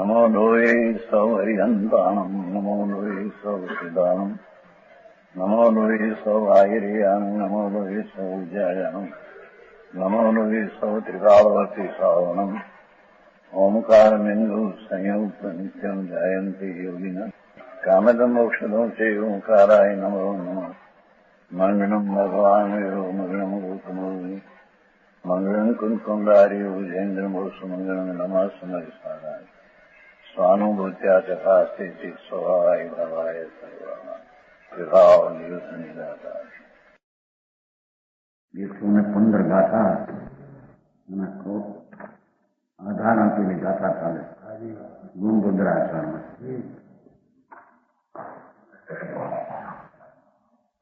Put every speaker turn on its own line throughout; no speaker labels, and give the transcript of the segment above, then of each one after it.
નમો લોહે સૌ હરિહંતાણમ નમો લોહે સૌ સિદ્ધાણમ નમો લોહે સૌ આયર્યાણમ નમો લોહે સૌ જયાણમ નમો લોહે સૌ ત્રિકાળવતી શ્રાવણમ ઓમકાર બિંદુ સંયુક્ત નિત્યમ જયંતિ યોગિના કામદમ મોક્ષદો છે ઓંકારાય નમો નમઃ મંગળમ ભગવાન વિરો મંગળમ ગોતમોહિ મંગળમ કુંકુંડાર્યો જૈન્દ્રમોષ મંગળમ નમઃ સમરિસારાય સ્વાનુભૂત્યા ચકાસ્તે ચિત સ્વભાવાય ભવાય સર્વા વિભાવ નિયુદ્ધ નિરાકાર
115 ગાથા અને આધાર આપેલી ગાથા ચાલે ગુણભદ્રાચરણમાં.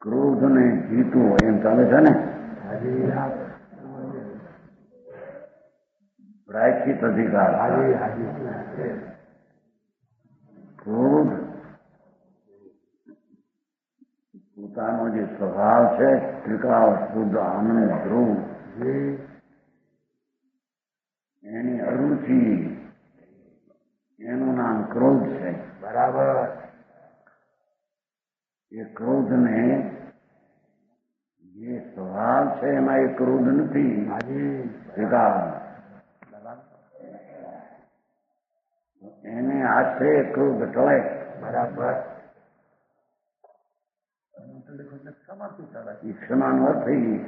ક્રોધ ને જીતવું એમ ચાલે છે ને. પ્રાયશ્ચિત અધિકાર. ક્રોધ પોતાનો જે સ્વભાવ છે ત્રિકાળ શુદ્ધ આનંદ ધ્રુવ એની અરુચિ એનું નામ ક્રોધ છે. બરાબર. એ ક્રોધને જે સ્વભાવ છે એમાં એ ક્રોધ નથી. એને આશરે ક્રોધ ટળે. બરાબર. એ ક્ષમાનો અર્થ થઈ ગઈ.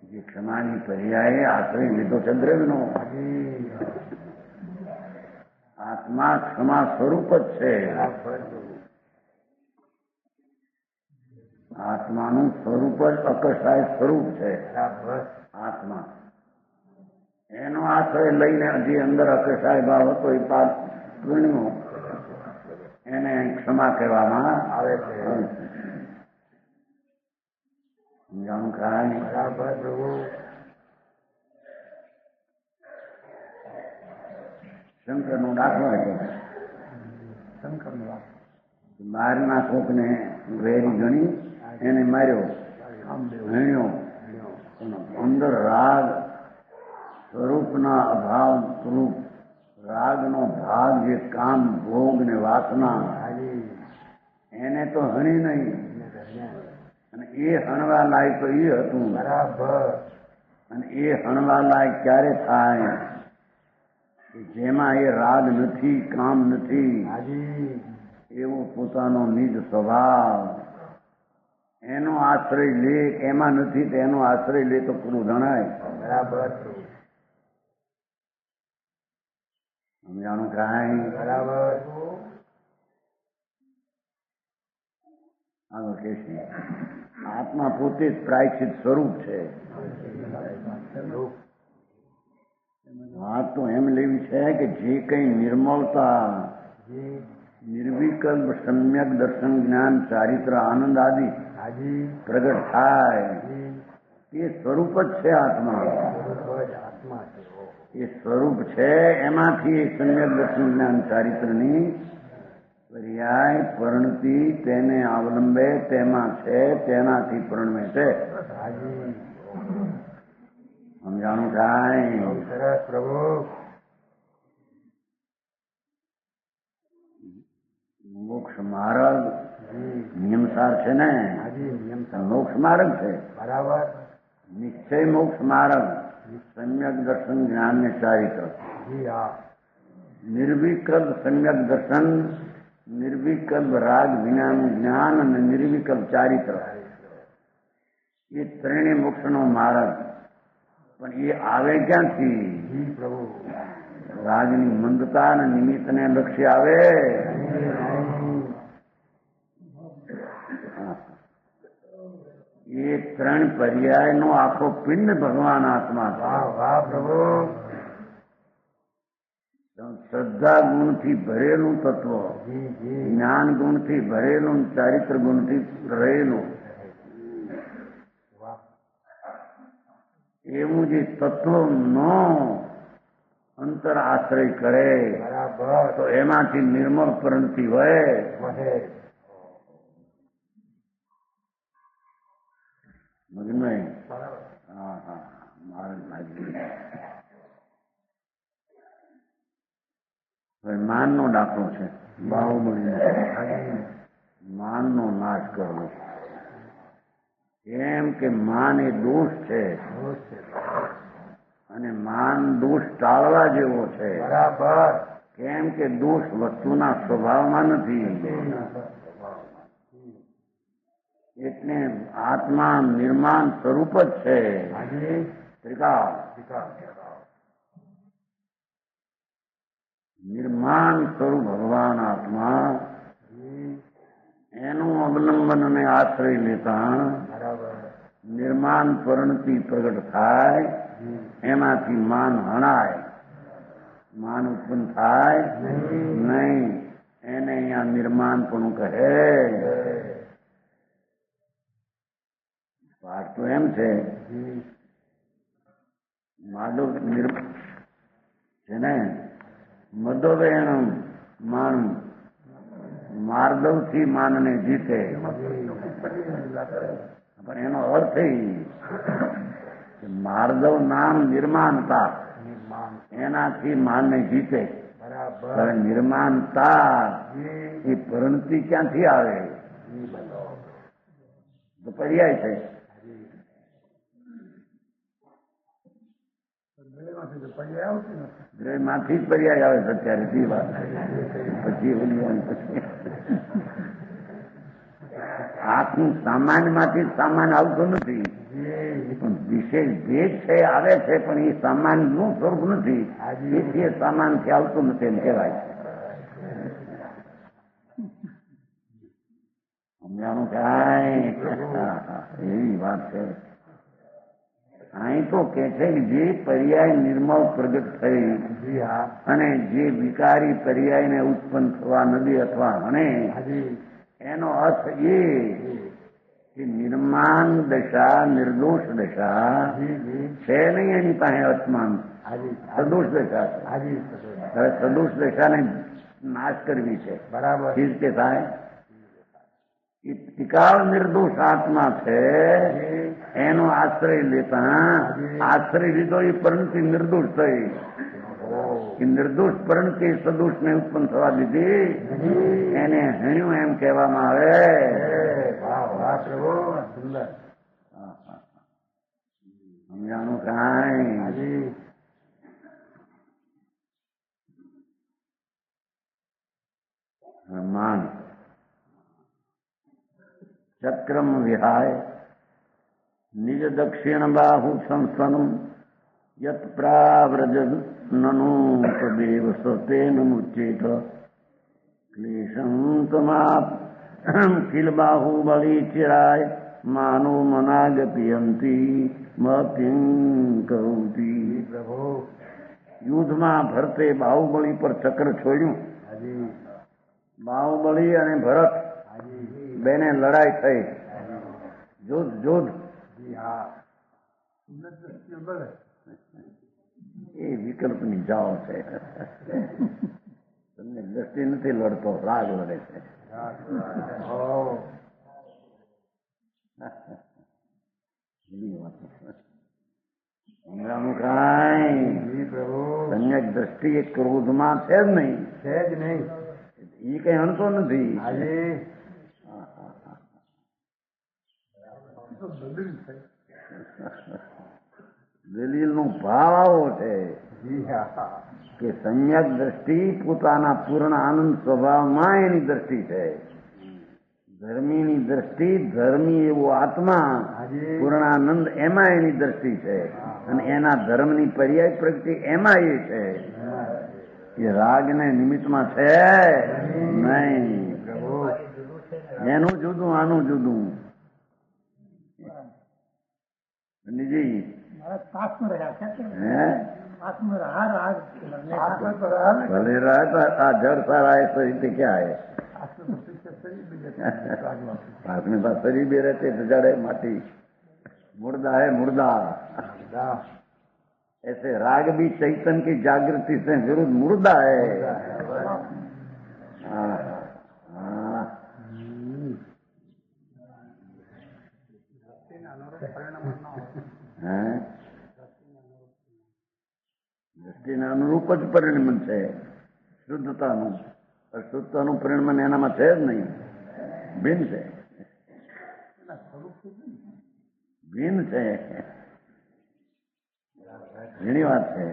જે ક્ષમાની પર્યાયે આશ્રય લીધો છે દ્રવ્યનો. આત્મા ક્ષમા સ્વરૂપ જ છે. આત્માનું સ્વરૂપ જ અકસાય સ્વરૂપ છે. આત્મા એનો આશ્રય લઈને હજી અંદર અકસાય ભાવ હતો એ પાપ ગણ્યો એને ક્ષમા કહેવામાં આવે છે. સમજાણું ખાય. બરાબર. શંકરનો દાખલો હતો. બહારના કોકને વેરી ગણી એને માર્યો, ભણ્યો. અંદર રાગ સ્વરૂપના અભાવ સ્વરૂપ રાગનો ભાગ જે કામ ભોગ ને વાસના એને તો હણી નહીં. અને એ હણવા લાયક તો એ હતું. બરાબર. અને એ હણવા લાયક ક્યારે થાય જેમાં એ રાગ નથી, કામ નથી, એવો પોતાનો નિજ સ્વભાવ એનો આશ્રય લે. એમાં નથી તો એનો આશ્રય લે તો પૂરું ગણાય. બરાબર. સમજાણું કાંઈ. બરાબર. આગળ કે છે આત્મા પોતે જ પ્રાયશ્ચિત સ્વરૂપ છે. વાત તો એમ લેવી છે કે જે કઈ નિર્મળતા, નિર્વિકલ્પ સમ્યક દર્શન જ્ઞાન ચારિત્ર આનંદ આદિ પ્રગટ થાય એ સ્વરૂપ જ છે આત્મા. એ સ્વરૂપ છે. એમાંથી સમ્યક દર્શન જ્ઞાન ચારિત્રની પર્યાય પરણતિ તેને અવલંબે તેમાં છે, તેનાથી પરણમે છે. સમજાણું થાય. સરસ પ્રભુ. મોક્ષ માર્ગ નિયમસાર છે ને. મોક્ષ માર્ગ છે. બરાબર. નિશ્ચય મોક્ષ માર્ગ સમ્યક દર્શન જ્ઞાન ને ચારિત્ર. નિર્વિકલ્પ સમ્યક દર્શન, નિર્વિકલ્પ રાગ વિજ્ઞાન જ્ઞાન અને નિર્વિકલ્પ ચારિત્ર એ ત્રણેય મોક્ષનો માર્ગ. પણ એ આવે ક્યાંથી? પ્રભુ રાગની મંદતા અને નિમિત્તને લક્ષ્ય આવે. એ ત્રણ પર્યાયનો આખો પિંડ ભગવાન આત્મા. વાહ પ્રભુ. શ્રદ્ધા ગુણથી ભરેલું તત્વ, જ્ઞાન ગુણથી ભરેલું, ચારિત્ર ગુણથી રહેલું એવું જે તત્વનો અંતર આશ્રય કરે તો એમાંથી નિર્મળ પરણતી હોય. મગનભાઈ. હા હા. મારા હવે માનનો દાખલો છે. બાહુબલી માનનો નાશ કરવો. કેમ કે માન એ દોષ છે અને માન દોષ ટાળવા જેવો છે.
બરાબર.
કેમ કે દોષ વસ્તુના સ્વભાવમાં નથી. એટલે આત્મા નિર્માણ સ્વરૂપ જ છે. ત્રિકાળ નિર્માણ સ્વરૂપ ભગવાન આત્મા, એનું અવલંબન અને આશ્રય લેતા નિર્માણ પરિણતિ પ્રગટ થાય. એમાંથી માન હણાય, માન ઉત્પન્ન થાય નહીં. એને અહીંયા નિર્માણ પણ કહે. વાત તો એમ છે, માધવ છે ને મદોવેણ માન માર્દવથી માનને જીતે. પણ એનો અર્થ માર્દવ નામ નિર્માણતા, એનાથી માનને જીતે. હવે નિર્માણતા એ પરિણતિ ક્યાંથી આવે? તો પર્યાય છે. ગ્રહમાંથી જ પર્યાય આવે છે અત્યારે. તી વાત પછી આખું સામાન્યમાંથી સામાન આવતું નથી, પણ વિશેષ ભેદ છે, આવે છે. પણ એ સામાનનું સ્વરૂપ નથી, તેથી એ સામાનથી આવતું નથી એમ કહેવાય. સમજાણું કાંઈ? એવી વાત છે. અહીં તો કે છે કે જે પર્યાય નિર્મળ પ્રગટ થઈ અને જે વિકારી પર્યાયને ઉત્પન્ન થવા નદી અથવા હણે, એનો અર્થ એ કે નિર્માણ દશા નિર્દોષ દશા છે નહીં એની પાસે આત્માન. સદોષ દશા છે. હવે સદોષ દશાને નાશ કરવી છે. બરાબર. એ રીતે થાય. એ ત્રિકાળ નિર્દોષ આત્મા છે, એનો આશ્રય લેતા આશ્રય લીધો એ પરિણતિ નિર્દોષ થઈ. એ નિર્દોષ પરિણતિ સદોષને ઉત્પન્ન થવા દીધી, એને હણ્યું એમ કહેવામાં આવે. સમજાણું કાંઈ? માન ચક્રમ વિહાય નિજ દક્ષિણ બાહુ સંસ્થનું યત પ્રાવ્રજ નનુ તદેવ સતેન મુચ્ચેત ક્લેશં તમાપ કિલ બાહુબલી ચિરાય માનો મનાગપિયંતી મતિં કરોતી. પ્રભુ યુદ્ધમાં ભરતે બાહુબલી પર ચક્ર છોડ્યું. બાહુબલી અને ભરત બેને લડાઈ થઈ. જોધ એ વિકલ્પની જાઓ છે. તમને દ્રષ્ટિ નથી લડતો, રાગ લડે છે. સમ્યક દ્રષ્ટિ એ ક્રોધમાં છે જ નહીં. છે જ નહીં. એ કઈ હણતો નથી. દલીલ નો ભાવ આવો છે કે સમ્યક દ્રષ્ટિ પોતાના પૂર્ણ આનંદ સ્વભાવમાં એની દ્રષ્ટિ છે. ધર્મીની દ્રષ્ટિ ધર્મી એવો આત્મા પૂર્ણાનંદ એમાં એની દ્રષ્ટિ છે, અને એના ધર્મની પર્યાય પ્રગતિ એમાં એ છે. એ રાગને નિમિત્તમાં છે નહીં. એનું જુદું આનું જુદું. પંડિતજી भले रहा तो जड़ सारा है शरीर से क्या है? पास में पास शरीर भी रहते तो जड़ है माटी, मुर्दा है मुर्दा. ऐसे राग भी चैतन्य की जागृति से विरुद्ध मुर्दा है. દ્રષ્ટિના અનુરૂપ જ પરિણમન છે. શુદ્ધતાનું. અશુદ્ધતાનું પરિણમન એનામાં છે જ નહીં, ભિન્ન છે, ભિન્ન છે, ઘણી વાત છે.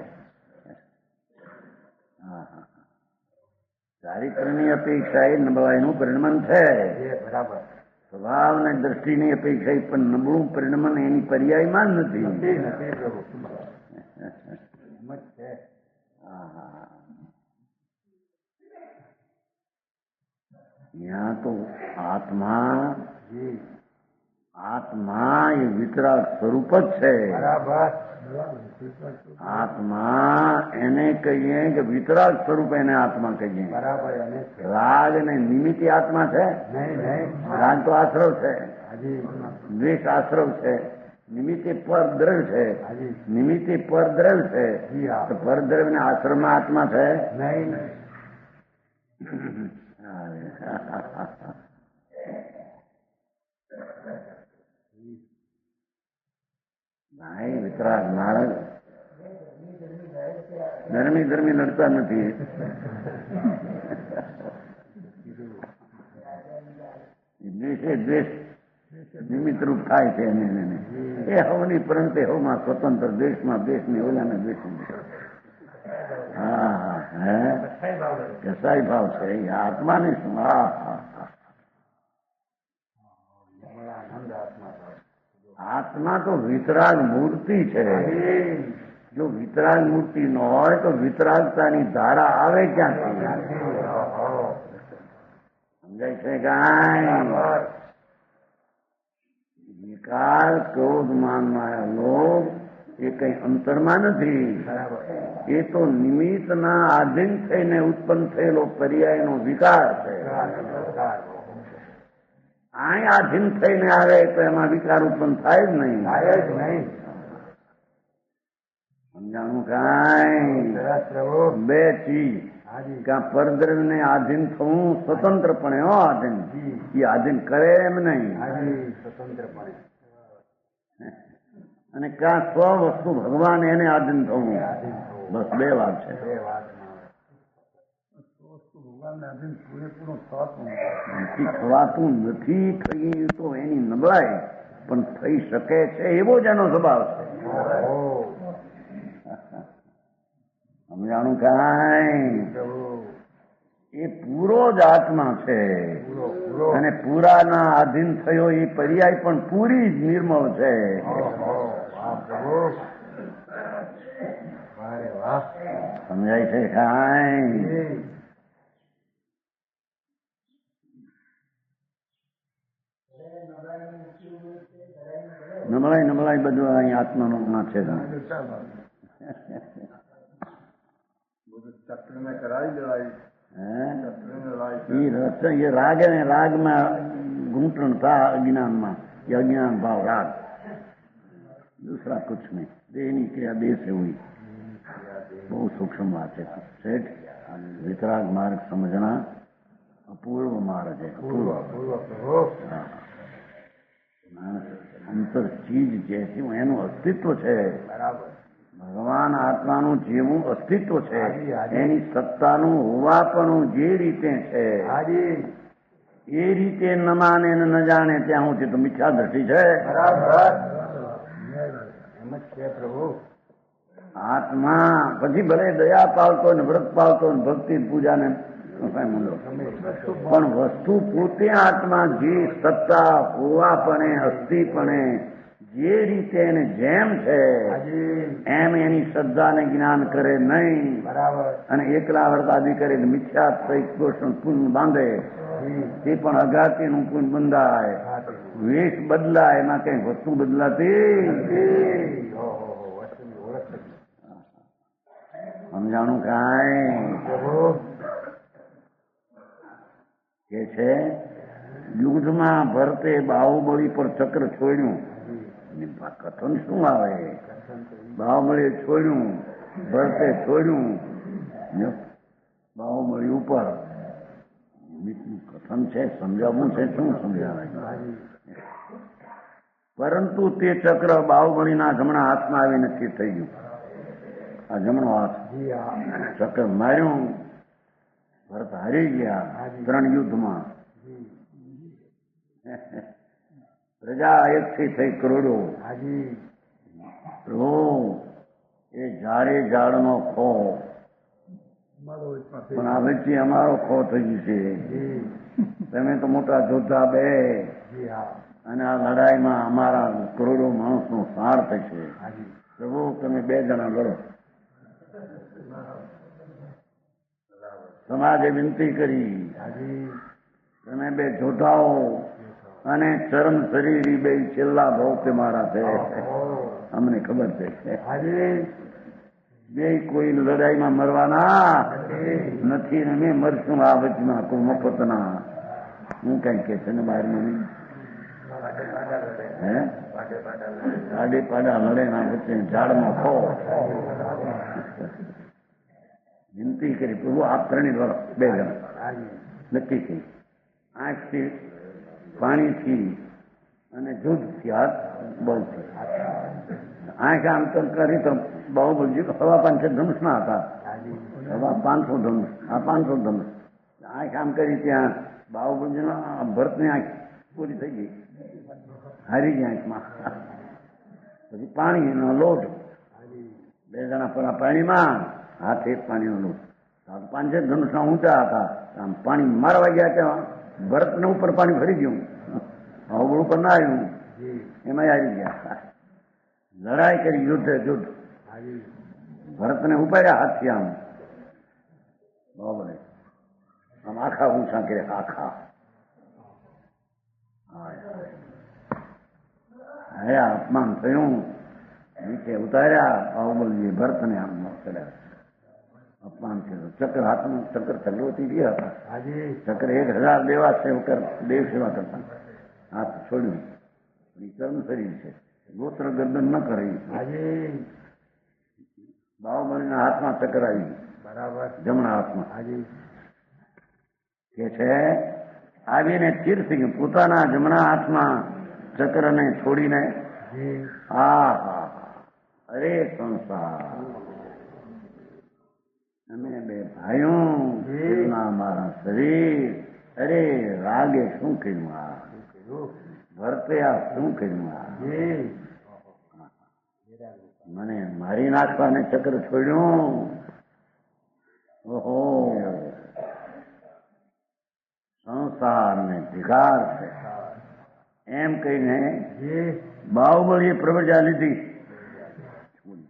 ચારિત્રની અપેક્ષા એ નબળાઈનું પરિણમન છે.
બરાબર.
સ્વભાવ અને દ્રષ્ટિની અપેક્ષા પણ નબળું પરિણમન એની પર્યાયમાં જ નથી. यहाँ तो आत्मा ये वितराग स्वरूप જ છે. આત્મા એને કહીએ કે વિતરાગ સ્વરૂપ, એને આત્મા કહીએ. રાગ ને નિમિત્ત આત્મા છે? રાગ તો આશ્રવ છે, દ્વેષ આશ્રવ છે. નિમિત્તે પરદ્રવ્ય છે, નિમિત્તે પરદ્રવ્ય છે. તો પરદ્રવ્ય ને આશ્રમમાં આત્મા છે? નહીં. ભાઈ વિતરાગ માણસ ધર્મી લડતા નથી. દ્વેષે દ્વેષ નિમિત્ત રૂપ થાય છે એને. એ હવની પરંતે હવમાં સ્વતંત્ર, દેશમાં દેશની ઓલાને દેશ. હા હે કસાઈ ભાવ છે એ આત્માને શું. આત્મા તો વિતરાગ મૂર્તિ છે. જો વિતરાગ મૂર્તિ ન હોય તો વિતરાગતાની ધારા આવે ક્યાંથી? સમજાય છે કાંઈ? વિકાર, ક્રોધ, માન, માયા, લોભ એ કઈ અંતરમાં નથી. એ તો નિમિત્તના આધીન થઈને ઉત્પન્ન થયેલો પર્યાયનો વિકાર છે. અહીં આધીન થઈને આવે તો એમાં વિકાર ઉત્પન્ન થાય જ નહીં. સમજાણું કાંઈ? બે ચીજ, કાં પરદ્રવ્ય ને આધીન થવું સ્વતંત્રપણે, આધીન એ આધીન કરે એમ નહીં, અને કાં સ્વ વસ્તુ ભગવાન એને આધીન થવું. બસ બે વાત છે. થવાતું નથી, થઈ તો એની નબળાઈ, પણ થઈ શકે છે એવો જ એનો સ્વભાવ છે. સમજાણું કાંઈ? એ પૂરો જ આત્મા છે, અને પૂરાના આધીન થયો એ પર્યાય પણ પૂરી જ નિર્મળ છે. સમજાય છે કાંઈ? નબળાઈ બધું અહીં આત્માનો ના છે. એ રાગ અને રાગમાં ઘૂંટણ થા અજ્ઞાનમાં, ये अज्ञान भाव राग, दूसरा कुछ नहीं. देनी क्रिया देह से हुई. बहुत सूक्ष्म बात है सेठ. वितराग मार्ग समझना अपूर्व मार्ग है. અંતર ચીજ જેથી એનું અસ્તિત્વ છે. ભગવાન આત્માનું જેવું અસ્તિત્વ છે, એની સત્તાનું હોવાપણું જે રીતે છે એ રીતે ન માને ન જાણે ત્યાં સુધી તો મિથ્યા દ્રષ્ટિ છે. પ્રભુ આત્મા પછી ભલે દયા પાલતો ને વ્રત પાલતો ને ભક્તિ પૂજાને પણ વસ્તુ પોતે આત્મા જે સત્તા હોવાપણે અસ્થિપણે જે રીતે એને જેમ છે એમ એની શ્રદ્ધાને જ્ઞાન કરે નહીં, અને એકલા વર્તાદી કરે મિથ્યા પોષણ પુણ્ય બાંધે, તે પણ અઘાતીનું પુણ્ય બંધાય. વેશ બદલાય, એમાં કઈ વસ્તુ બદલાતી. સમજાણું કાંઈ? કે છે યુદ્ધમાં ભરતે બાહુબળી પર ચક્ર છોડ્યું. કથન શું આવે? બાહુબળી છોડ્યું, ભરતે છોડ્યું, બાહુબળી ઉપર કથન છે. સમજાવવું છે, શું સમજાવે? પરંતુ તે ચક્ર બાહુબળીના જમણા હાથમાં આવી નથી થઈ ગયું. આ જમણો હાથ ચક્ર માર્યું ભરત હારી ગયા 3 યુદ્ધમાં. પ્રજા એકથી થઈ કરોડો. પ્રભુ એ ઝાડે ઝાડનો ખો, પણ આ વચ્ચે અમારો ખો થઈ છે. તમે તો મોટા જોધા બે, અને આ લડાઈમાં અમારા કરોડો માણસનો સાર થશે. પ્રભુ તમે 2 જણા લડો. સમાજે વિનંતી કરી, તમે 2 જોધાઓ અને ચરમ શરીરી 2 છેલ્લા ભાવ મારા છે. અમને ખબર છે 2 કોઈ લડાઈમાં મરવાના નથી. અમે મરશું આ વચમાં કોઈ મફતના. હું કઈ કે છે ને બહાર નહીં. આડે પાડા લડે ના વચ્ચે ઝાડમાં ખો. વિનંતી કરી, પ્રભુ આપ 3 લડો. 2 જણા નક્કી થઈ. આંખથી, પાણીથી અને દૂધથી હાથ બળથી. આંખ આમ તો કરી તો બહુ બધું 500 ધનુષના હતા. 500 ધનુષ, આ 500 ધનુષ. આંખ આમ કરી ત્યાં બાહુબલીના ભરતની આંખ પૂરી થઈ ગઈ, હારી ગઈ આંખમાં. પછી પાણીનો લોટ, 2 જણા પરા પાણીમાં, હાથે પાણીનો લોટ. 500 ધનુષના ઊંચા હતા. આમ પાણી મારવા ગયા ત્યાં ભરતને ઉપર પાણી ફરી ગયું, બાહુબળ ઉપર ના આવ્યું, એમાં આવી ગયા. લડાઈ કરી, યુદ્ધ. ભરતને ઉપાડ્યા હાથથી આમ, બાહુબળે આમ આખા ઊંચા કર્યા, આખા. હયા અપમાન થયું, નીચે ઉતાર્યા. બાહુબલીએ ભરતને આમ ચડ્યા. અપમાન થયું. ચક્ર હાથમાં, ચક્ર ચક્રવર્તી ગયા હતા. ચક્ર 1000 દેવ સેવા કરતા. હાથ છોડ્યું. ચર્મ શરીર છે, ગોત્ર ગર્દન ન કરી. બાહુબલીના હાથમાં ચક્ર આવી, બરાબર, જમણા હાથમાં. કે છે આવીને ચીર થઈ ગયું પોતાના જમણા હાથમાં ચક્રને છોડીને. અરે સંસાર, અમે 2 ભાઈઓ, મારા શરીર. અરે રાગે શું કર્યું? ભરતે આ શું કર્યું? મને મારી નાખવાને ચક્ર છોડ્યું. ઓહો, સંસાર ને ભિખાર છે એમ કહીને બાહુબલીએ પ્રવર્જા લીધી.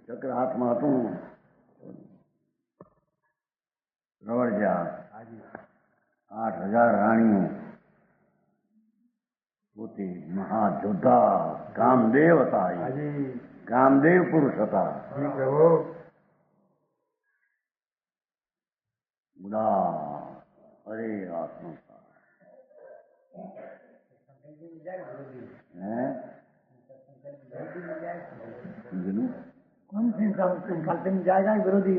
ચક્ર હાથમાં હતું, પ્રવર્જા. 8000 રાણીઓ, પોતે મહાજોધા કામદેવ હતા. કામદેવ પુરુષ હતા. બુડા, અરે આ સંસાર.
जाएगा विरोधी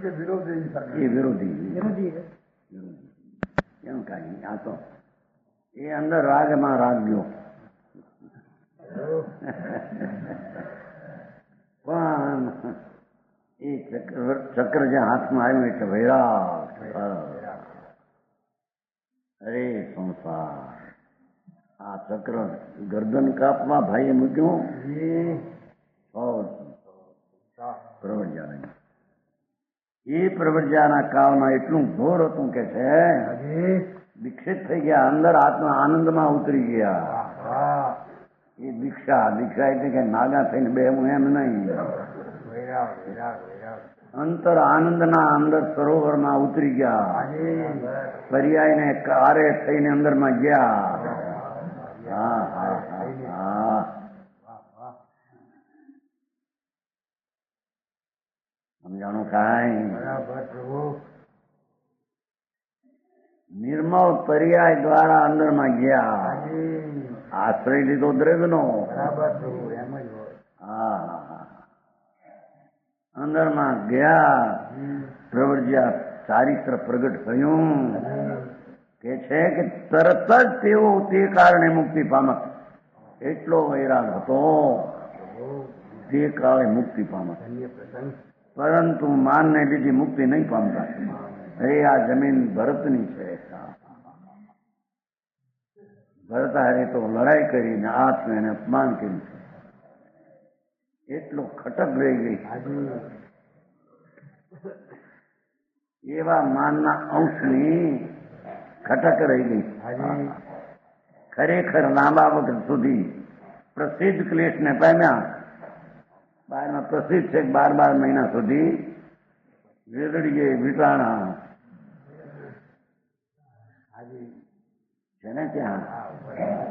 के विरोधी કેમ કાંઈ આ તો એ અંદર રાગમાં રાગ્યો. પણ એ ચક્ર જ્યાં હાથમાં આવ્યું એટલે વૈરાગ. અરે સંસાર, આ ચક્ર ગરદન કાપમાં ભાઈએ મૂક્યું. પ્રવર્જા નહીં. એ પ્રવર્જાના કાળમાં એટલું ઘોર હતું કે છે દીક્ષિત થઈ ગયા, અંદર આત્મા આનંદમાં ઉતરી ગયા. એ દીક્ષા એટલે કે નાગા થઈને બેહવું એમ નહીં. અંતર આનંદના અંદર સરોવરમાં ઉતરી ગયા. પર્યાયને કારે થઈને અંદરમાં ગયા. સમજાણું કાંઈ? નિર્મળ પર્યાય દ્વારા અંદરમાં ગયા. આશ્રય લીધો દ્રવ્યનો. અંદરમાં ગયા. પ્રવર્જ્યા ચારિત્ર પ્રગટ થયું. કે છે કે તરત જ તેઓ તે કારણે મુક્તિ પામત. એટલો વૈરાગ હતો, તે કાળે મુક્તિ પામત. પરંતુ માનને લીધી મુક્તિ નહીં પામતા. અરે આ જમીન ભરતની છે. ભરત હારે તો લડાઈ કરીને આત્મ એને અપમાન કર્યું છે. એટલો ખટક રહી ગઈ. એવા માનના અંશની ખટક રહી ગઈ. ખરેખર લાંબા વખત સુધી પ્રસિદ્ધ ક્લેશને પામ્યા. 12 પ્રસિદ્ધ છે 12 મહિના સુધી વેદડીએ વિટાણા છે ને ત્યાં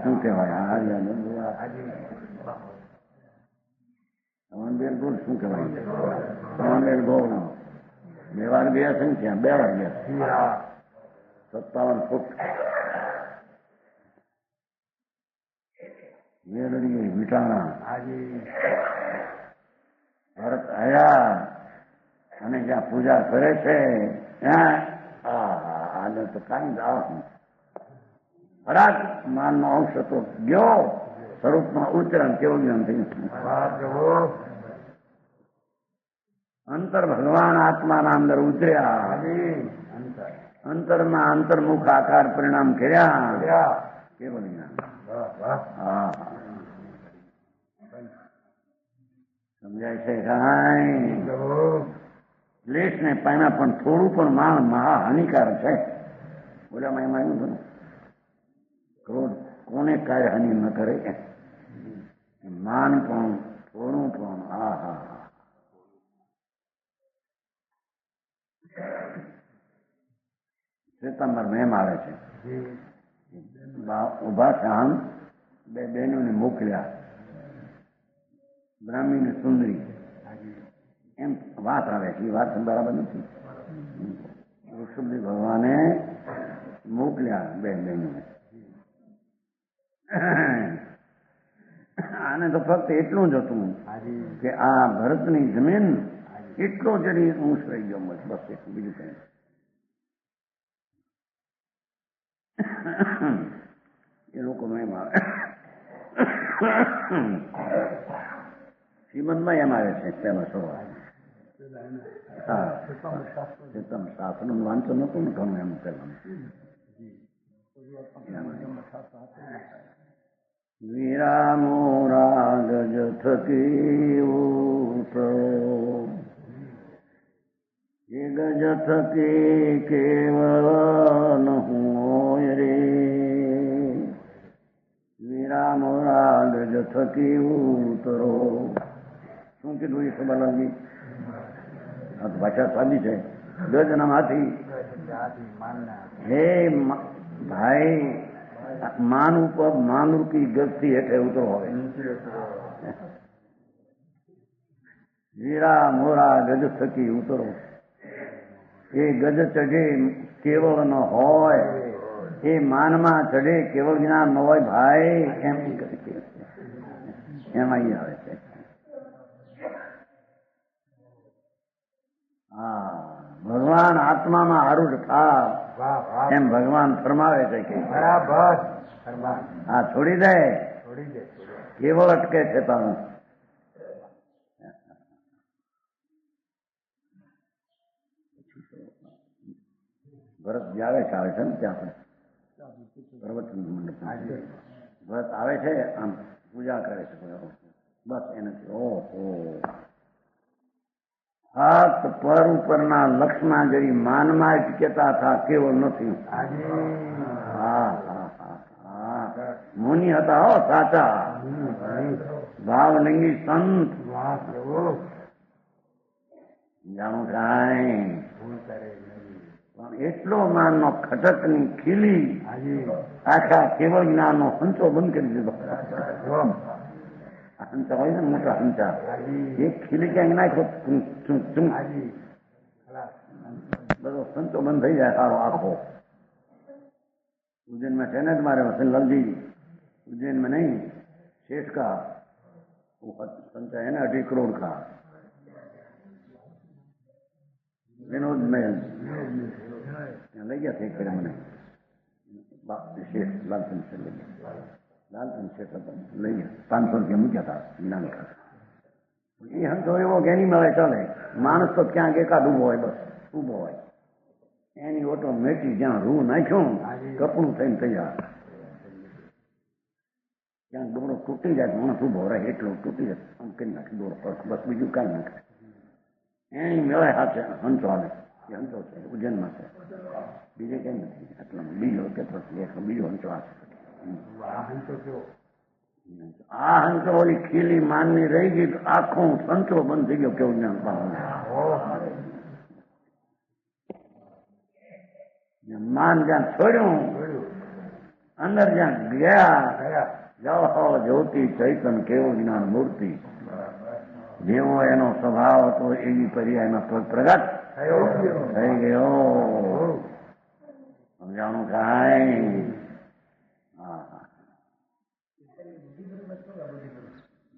શું કહેવાય અમનબેન ગોળ શું કહેવાય અમનબેન ગોળ 2 વાર ગયા છે ને ત્યાં 2 વાર ગયા 57 ફૂટ વેદડીએ વિટાણા ભરત આવ્યા અને જ્યાં પૂજા કરે છે ત્યાં આને તો કાંઈ દાસ હરાક માનનો અંશ તો ગયો સ્વરૂપમાં ઉતરણ કેવું જ્ઞાન થયું. અંતર ભગવાન આત્માના અંદર ઉતર્યા. અંતરમાં અંતર્મુખ આકાર પરિણામ કર્યા. કેવું જ્ઞાન. સમજાય છે કાંઈ ક્લેશ ને પામ્યા પણ થોડું પણ માન મહા હાનિકારક છે. બોલ્યામાં એમાં એવું થયું ક્રોધ કોને કાંઈ હાનિ ન કરે. માન પણ થોડું પણ સિતમ્બર મેમ આવે છે. ઉભા શામ 2 બહેનોને મોકલ્યા બ્રાહ્મી ને સુંદરી એમ વાત આવે છે. એ વાત બરાબર નથી. ઋષભદેવ ભગવાને મોકલ્યા 2 બહેનોને. આને તો ફક્ત એટલું જ હતું કે આ ભરતની જમીન એટલો જડી અંશ રહી ગયો બસ એટલું બીજું કઈ. એ લોકો એમ આવે શ્રીમદમાં એમ આવે છે પહેલા સવાર શાસ્ત્ર નું વાંચન નતું ને ઘણું એમ પેલા વિરામો રાગ થકી એ ગજ થકી કેવળ ન હોય રે. વિરામો રાગ થકી ઉતરો. શું કીધું એ ખબર લાગી. આ તો ભાષા સાદી છે. ગજના માંથી હે ભાઈ માન ઉપર માનરૂપી ગજથી હેઠે ઉતરો હોય. વીરા મોરા ગજ થકી ઉતરો. એ ગજ ચઢે કેવળ ન હોય. એ માનમાં ચઢે કેવળ જ્ઞાન ન હોય ભાઈ. એમ એમાં આવે છે. ભગવાન આત્મામાં આરૂઢ થા એમ ભગવાન ફરમાવે છે કે બરાબર હા છોડી દે કેવળ અટકે છે તારું. ભરત આવે છે ને ત્યાં પ્રવચન મંડપ ભરત આવે છે આમ પૂજા કરે છે બસ એનાથી ઓહો હાથ પર ઉપરના લક્ષમાં જઈ માનમાં જ કેતા હતા કેવળ નથી. મુનિ હતા હો સાચા ભાવલિંગી સંત. જાણું કાંઈ પણ એટલો માનનો ખટકની ખીલી આખા કેવળ જ્ઞાનનો હંચો બંધ કરી દીધો. હંચા હોય ને મોટા હંચા એક ખીલી ક્યાંક નાખો બધો સંચો બંધ થઈ જાય સારો આખો. उज्जैन છે ને જ મારે વસનલાલજી उज्जैन में नहीं सेठ का वो संचय है ना 2.5 करोड़ का विनोद महल ત્યાં લઈ ગયા थे મને શેઠ લાલચંદ શેઠ લઈ ગયા. લાલચંદ શેઠ હતા લઈ ગયા 500 રૂપિયા મૂક્યા હતા જ્ઞાન ખાતા. એ હંતો એવો કે નહીં મળે ચાલે. માણસ તો ક્યાંક એકાદ ઉભો હોય બસ ઉભો હોય એની ઓટોમેટિક જ્યાં રૂ નાખ્યું કપડું થઈને તૈયાર. ક્યાંક દોરો તૂટી જાય માણસ ઉભો રહે એટલો તૂટી જાય આમ કરી નાખે દોરો બસ બીજું કાંઈ નાખે. એની મેળે હાથે હંસો આવે એ હંસો છે ઉજ્જૈનમાં છે બીજે કઈ નથી આટલો બીજો કે બીજો હંસો આ હંસો ઓલી ખીલી માનની રહી ગઈ તો આખો સંચો બંધ થઈ ગયો કેવું જ્ઞાન માન જ્યાં છોડ્યું અંદર જ્યાં ગયા જાઓ જ્યોતિ ચૈતન કેવું જ્ઞાન મૂર્તિ જેવો એનો સ્વભાવ હતો એવી પર્યાય એનો પ્રગટ થઈ ગયો. સમજાણું કાંઈ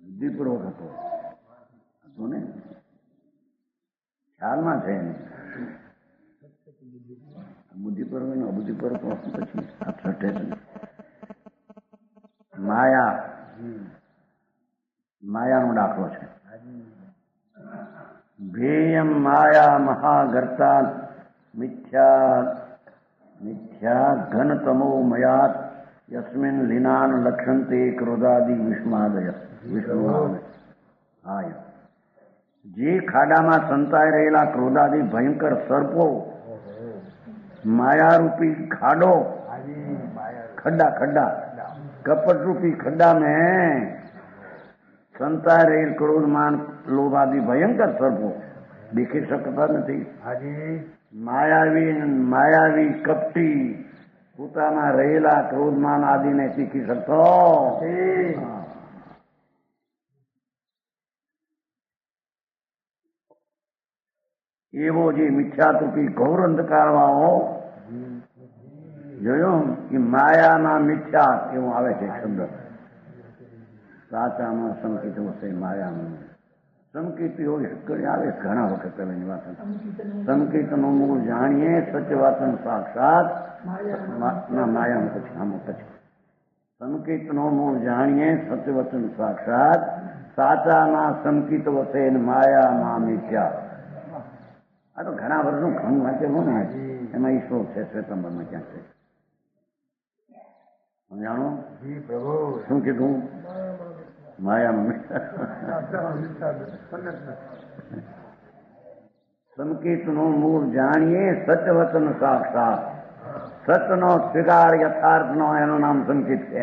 બુદ્ધિપૂર્વક હતો ને ખ્યાલમાં છે એને બુદ્ધિપૂર્વક ને અબુદ્ધિપૂર્વક પછી આ છઠે માયાનો દાખલો છે. ભેયમ માયા મહાગર્તા મિથ્યા ઘનતમો મયાત યસ્મિન લીનાન લક્ષંતે ક્રોધાદિ વિસ્માદય. જે ખાડામાં સંતાઈ રહેલા ક્રોધાદિ ભયંકર સર્પો માયારૂપી ખાડો खड्डा कपट रूपी खड्डा में संता रेल क्रोध मान लोभ आदि भयंकर सर्पो देखी सकता नहीं. मायावी कपटी પોતાના રહેલા ક્રોધમાન આદિને શીખી શકતો એવો જે મિથ્યારૂપી ઘોર અંધકાર વાળો જોયું કે માયાના મિથ્યા એવું આવે છે શબ્દ. સાચામાં સંકિત વસે માયામાં સંકિત આવે ઘણા વખત પહેલાની વાત. સંકિતનું મૂળ જાણીએ સત્યવાચન સાક્ષાત માયામાં પછી આમાં પછી સંકિતનું મૂળ જાણીએ સત્યવચન સાક્ષાત સાચાના સંકિત વસે માયામાં મિથ્યા. આ તો ઘણા વર્ષનું ઘણું વાંચેલું ને એમાં ઈશ્વર છે શ્વેતંબરમાં ક્યાં છે જાણો શું કીધું માયામાં સંકેતનું મૂળ જાણીએ સત્યવચન સાક્ષાત. સત્યનો સ્વીકાર યથાર્થનો એનું નામ સંકેત છે.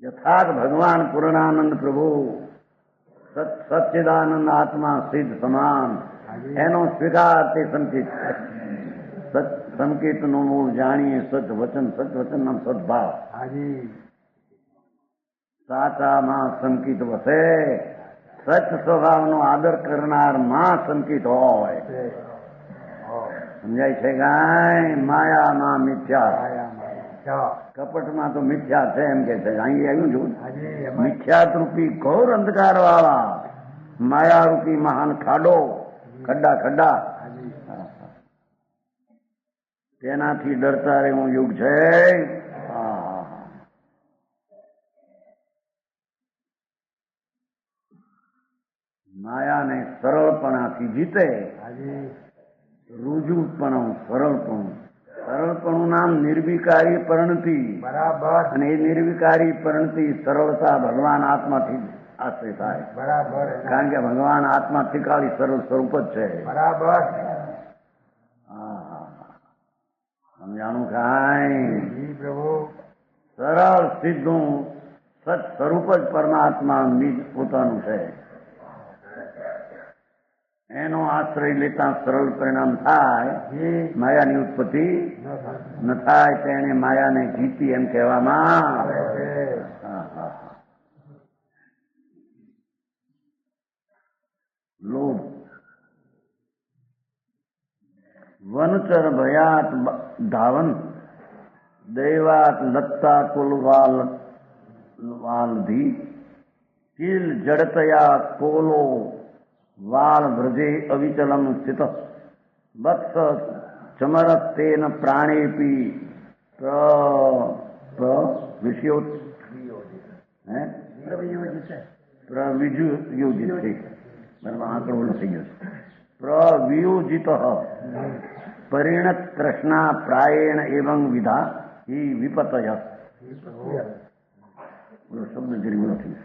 યથાર્થ ભગવાન પૂર્ણાનંદ પ્રભુ સચ્ચિદાનંદ આત્મા સિદ્ધ સમાન એનો સ્વીકાર તે સંકેત છે. સંકેતનું મૂળ જાણીએ સત્વચન નામ સદભાવ. સાચામાં સંકિત વસે સચ સ્વભાવનો આદર કરનાર માં સંકિત હોય. સમજાય છે ગાય માયામાં મિથ્યા કપટમાં તો મિથ્યા છે એમ કે છે. અહીં આવ્યું છું મિથ્યાત રૂપી ઘોર અંધકાર વાળા માયારૂપી મહાન ખડ્ડા તેનાથી ડરતા રહેવું યુગ છે. માયાને સરળપણાથી જીતે. રૂજુપણું સરળપણું નામ નિર્વિકારી પરિણતિ. બરાબર. અને એ નિર્વિકારી પરિણતિ સરળતા ભગવાન આત્માથી આશ્રય થાય. બરાબર. કારણ કે ભગવાન આત્મા ત્રિકાળી સરળ સ્વરૂપ જ છે. બરાબર. સમજાણું કાંઈ પ્રભુ સરળ સીધું સત સ્વરૂપ જ પરમાત્મા નિજ પોતાનું છે. એનો આશ્રય લેતા સરળ પરિણામ થાય. માયાની ઉત્પત્તિ ન થાય તેને માયાને જીતી એમ કહેવામાં આવે છે. લોભ વનચર ભયાત ધાવન દૈવાત લત્તા કુલવાલધી કિલ જડતયા કોલો વાલ વ્રજે અવિચલમ સ્થિત વત્સ ચમરત તેન પ્રાણેપી પ્રવિજુયોજિત. બરાબર આંકડો ઓલો થઈ ગયો છે. પ્રવિયુજિત પરિણત તૃષ્ણા પ્રાયેણ એવં વિધા હિ વિપતય. શબ્દ જરી નથી.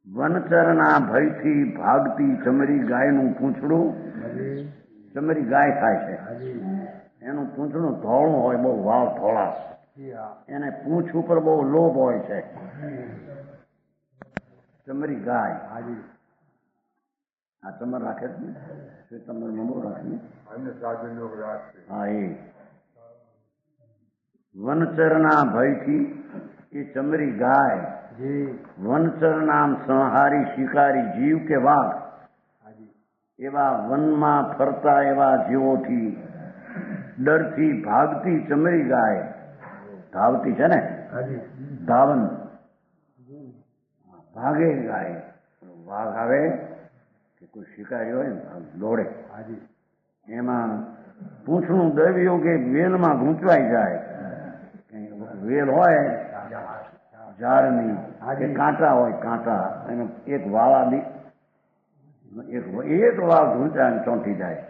વનચરના ભયથી ભાગતી ચમરી ગાયનું પૂંછડું, ચમરી ગાય થાય છે, એનું પૂંછડું ધોળું હોય, બહુ વાળ ધોળા, એને પૂંછ ઉપર બહુ લોભ હોય છે. ચમરી ગાય આ ચમર રાખે છે, ચમર બહુ રાખે. હા, એ વનચરના ભયથી એ ચમરી ગાય વનચરનામ સંહારી શિકારી જીવ કે વાઘ એવા વનમાં ફરતા એવા જીવોથી ડરથી ભાગતી ચમરી ગાય, ધાવતી છે ને, ધાવન ભાગે ગાય. વાઘ આવે કે કોઈ શિકારી હોય ને દોડે, એમાં પૂંછનું દૈવયોગ એ વેલમાં ગૂંચવાઈ જાય. વેલ હોય ઝાડની કે કાંટા હોય, કાંટા એને એક વાળા એક વાળ ગૂંચાય ચોંટી જાય.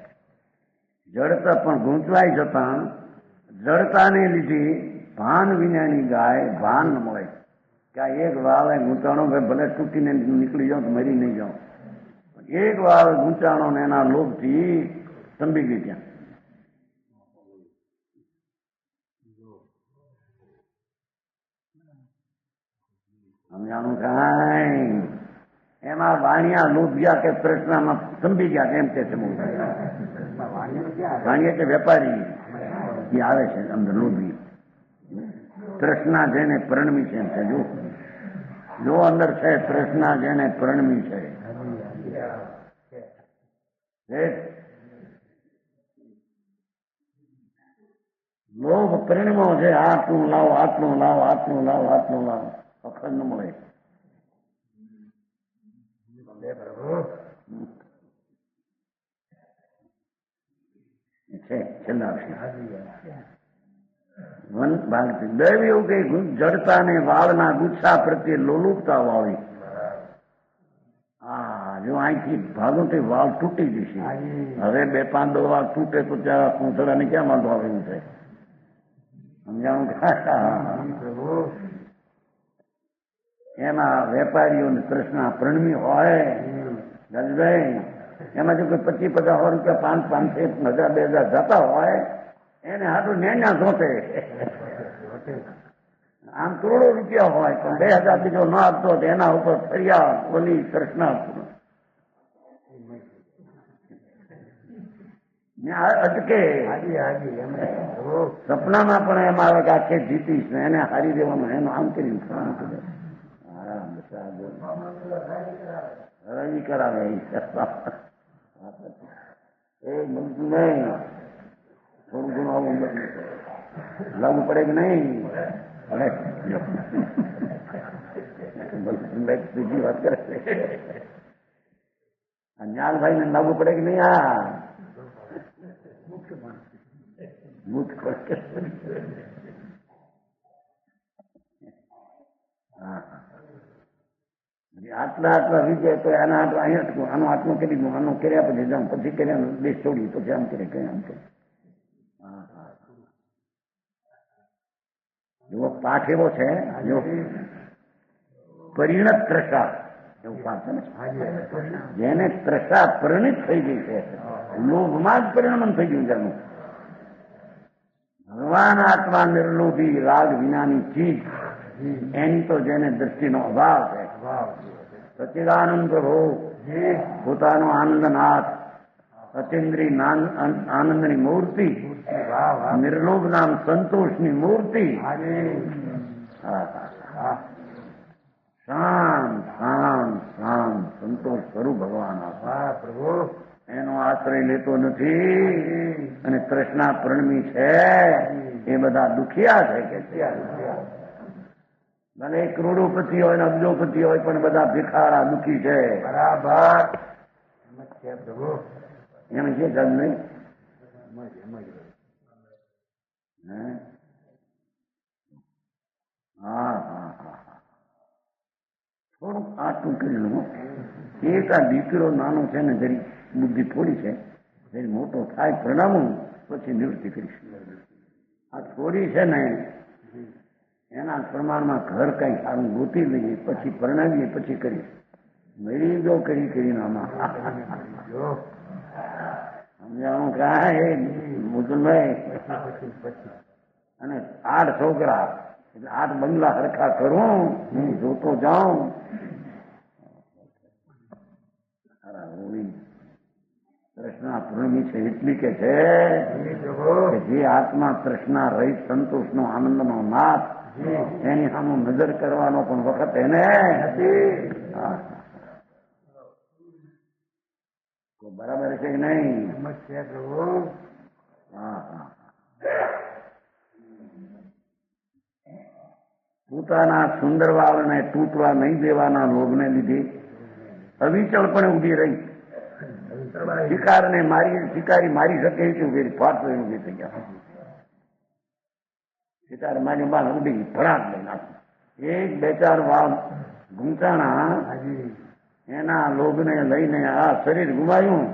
જડતા પણ ગૂંચવાઈ જતા જડતાને લીધે ભાન વિનાની ગાય ભાન ન મળે કે આ એક વાળ ગૂંચાણો, ભલે તૂટીને નીકળી જાઉં તો મરી નહીં જાઉં. એક વાળ ગૂંચાણો ને એના લોભથી સંભી ગઈ ત્યાં. સમજાણું કાંઈ? એમાં વાણિયા લોભિયા કે પ્રશ્નમાં સંભી ગયા એમ કે છે. વાણિયા કે વેપારી એ આવે છે અંદર લોભી. તૃષ્ણા જેને પરણમી છે એમ છે. જો અંદર છે તૃષ્ણા જેને પરણમી છે, લોભ પરિણમો છે. આટલું લાવો, આટલું લાવો, આટલું લાવો, આટલું લાવો, અખર ન મળે. છે છેલ્લા વન ભાગ દૈવ એવું કે જડતા ને વાળના ગુસ્સા પ્રત્યે લોલુપતા વાળી. હા, જો અહીંથી ભાગો તો વાળ તૂટી જશે. હવે 2-5 વાળ તૂટે તો ત્યાં પૂંછડાને ક્યાં વાંધો આવેલું છે? સમજાણું? એમાં વેપારીઓની તૃષ્ણા પ્રણમી હોય. એમાં જો કોઈ 25-50 રૂપિયા 500-500 1000-2000 જતા હોય એને હાટું નેના જોતે. આમ કરોડો રૂપિયા હોય પણ 2000 બીજો ન આપતો એના ઉપર ફરિયાદ ઓલી તૃષ્ણા અટકે. સપનામાં પણ એમ આવે કે આખે જીતીશ ને એને હારી દેવાનું, એનું આમ કરીને હરાજી કરાવે. એ બનતું નહીં. થોડું ઘણું આવું લાગુ પડે કે નહીં? બીજી વાત કરે જ્ઞાનભાઈ ને લાગુ પડે કે નહીં? આટલા વિજય તો એના આટલું અહીં અટકું, આનું આત્મા કરી દઉં, આનું કર્યા પછી જાઉં, પછી કર્યા દેશ છોડી, પછી આમ કરે કઈ આમ કરે. જો પાઠ એવો છે, જો પરિણત ત્રષા એવું પાઠ છે ને, જેને ત્રષા પરિણિત થઈ ગઈ છે, લોભમાં જ પરિણમન થઈ ગયું છે એનું. ભગવાન આત્મા નિર્લોભી રાગ વિનાની ચીજ, એની તો જેને દ્રષ્ટિનો અભાવ છે. સચિદાનંદ પ્રભુ પોતાનો આનંદનાથ, અચેન્દ્રી આનંદની મૂર્તિ, નિર્લોભ નામ સંતોષની મૂર્તિ, શાંત શાંત શાંત સંતોષ સ્વરૂપ ભગવાન પ્રભુ એનો આશ્રય લેતો નથી. અને તૃષ્ણા પ્રણમી છે એ બધા દુખિયા છે કે ભલે કરોડોપતિ હોય ને અબજોપતિ હોય પણ બધા ભિખારા દુખી છે. બરાબર એમ છે ગમ નહીં. હા હા હા હા. થોડુંક આટલું કરી લો. એક આ દીકરો નાનો છે ને, જરી બુદ્ધિ થોડી છે, જરી મોટો થાય પ્રણામું પછી નિવૃત્તિ કરીશ. આ છોરી છે ને એના પ્રમાણમાં ઘર કઈ સારું ગોતી લઈએ, પછી પરણાવીએ, પછી કરીશ. મરી ગયો કરીને આમાં સમજાણું કાંઈ મુજલભાઈ. અને 8 છોકરા એટલે 8 બંગલા હરખા કરું, હું જોતો જાઉં. તૃષ્ણા પૂર્ણમી છે એટલી કે છે કે જે આત્મા તૃષ્ણા રહિત સંતોષનો આનંદનો નાથ, એની સામે નજર કરવાનો પણ વખત એને બરાબર છે કે નહીં? પોતાના સુંદર વાળને તૂટવા નહીં દેવાના લોભને લીધે અવિચળપણે ઉભી રહી. શિકારી મારી શકે એવું ફેરી ફાટ ઉભી થઈ ગયા. શિકાર મારી બાર ઉડી ભડાક લઈ નાખું. 1-2-4 વાળ ઘૂંચાણા એના લોભને લઈને આ શરીર ગુમાયું.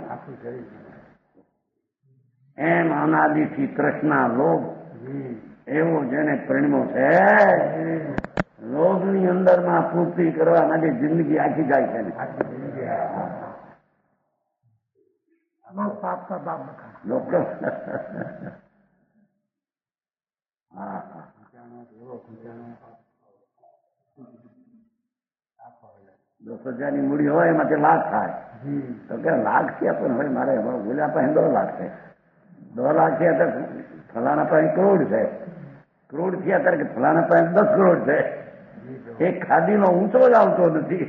એમ અનાદિથી તૃષ્ણા લોભ એવો જેને પરિણમ્યો છે, લોભની અંદરમાં પૂર્તિ કરવા માટે જિંદગી આખી જાય છે. ડોક્ટર ₹10,000 ની મૂડી હોય એમાંથી લાખ થાય તો કે લાખ થયા, પણ હવે મારે બોલ્યા પાસે 2 લાખ છે, 2 લાખ થયા ત્યારે ફલાણા પાસે કરોડ છે, કરોડ થયા ત્યારે કે ફલાણા પાસે 10 કરોડ છે. એક ખાદીનો ઊંચો જ આવતો નથી.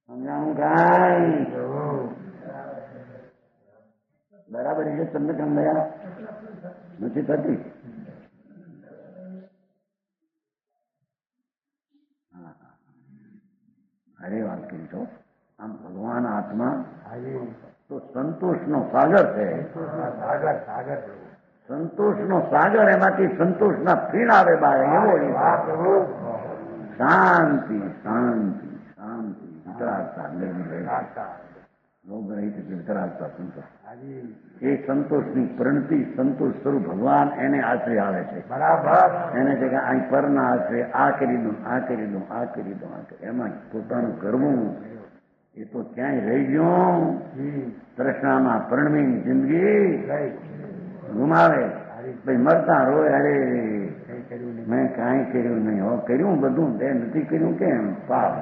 સમજાણું કાંઈ? બરાબર છે તમને કામ દયા નથી થતી. અરે વાત કરી તો આમ ભગવાન આત્મા તો સંતોષનો સાગર છે. સંતોષનો સાગર, એમાંથી સંતોષના ફીણ આવે બહાર એવો. શાંતિ શાંતિ શાંતિ વિતરાગતા લોભ રહિત વિતરાગતા સંતોષ. એ સંતોષની પ્રણતિ સંતોષ સ્વરૂપ ભગવાન એને આશ્રય આવે છે. બરાબર. એને છે કે અહીં પરના આશ્રય આ કરી દઉં, આ કરી દઉં, આ કરી દઉં, આ કરી. એમાં પોતાનું કરવું એ તો ક્યાંય રહી ગયું. તૃષ્ણામાં પરણવી જિંદગી ગુમાવે, ભાઈ મરતા રોય, અરે મેં કાંઈ કર્યું નહીં, હો કર્યું બધું, તે નથી કર્યું કેમ પાપ.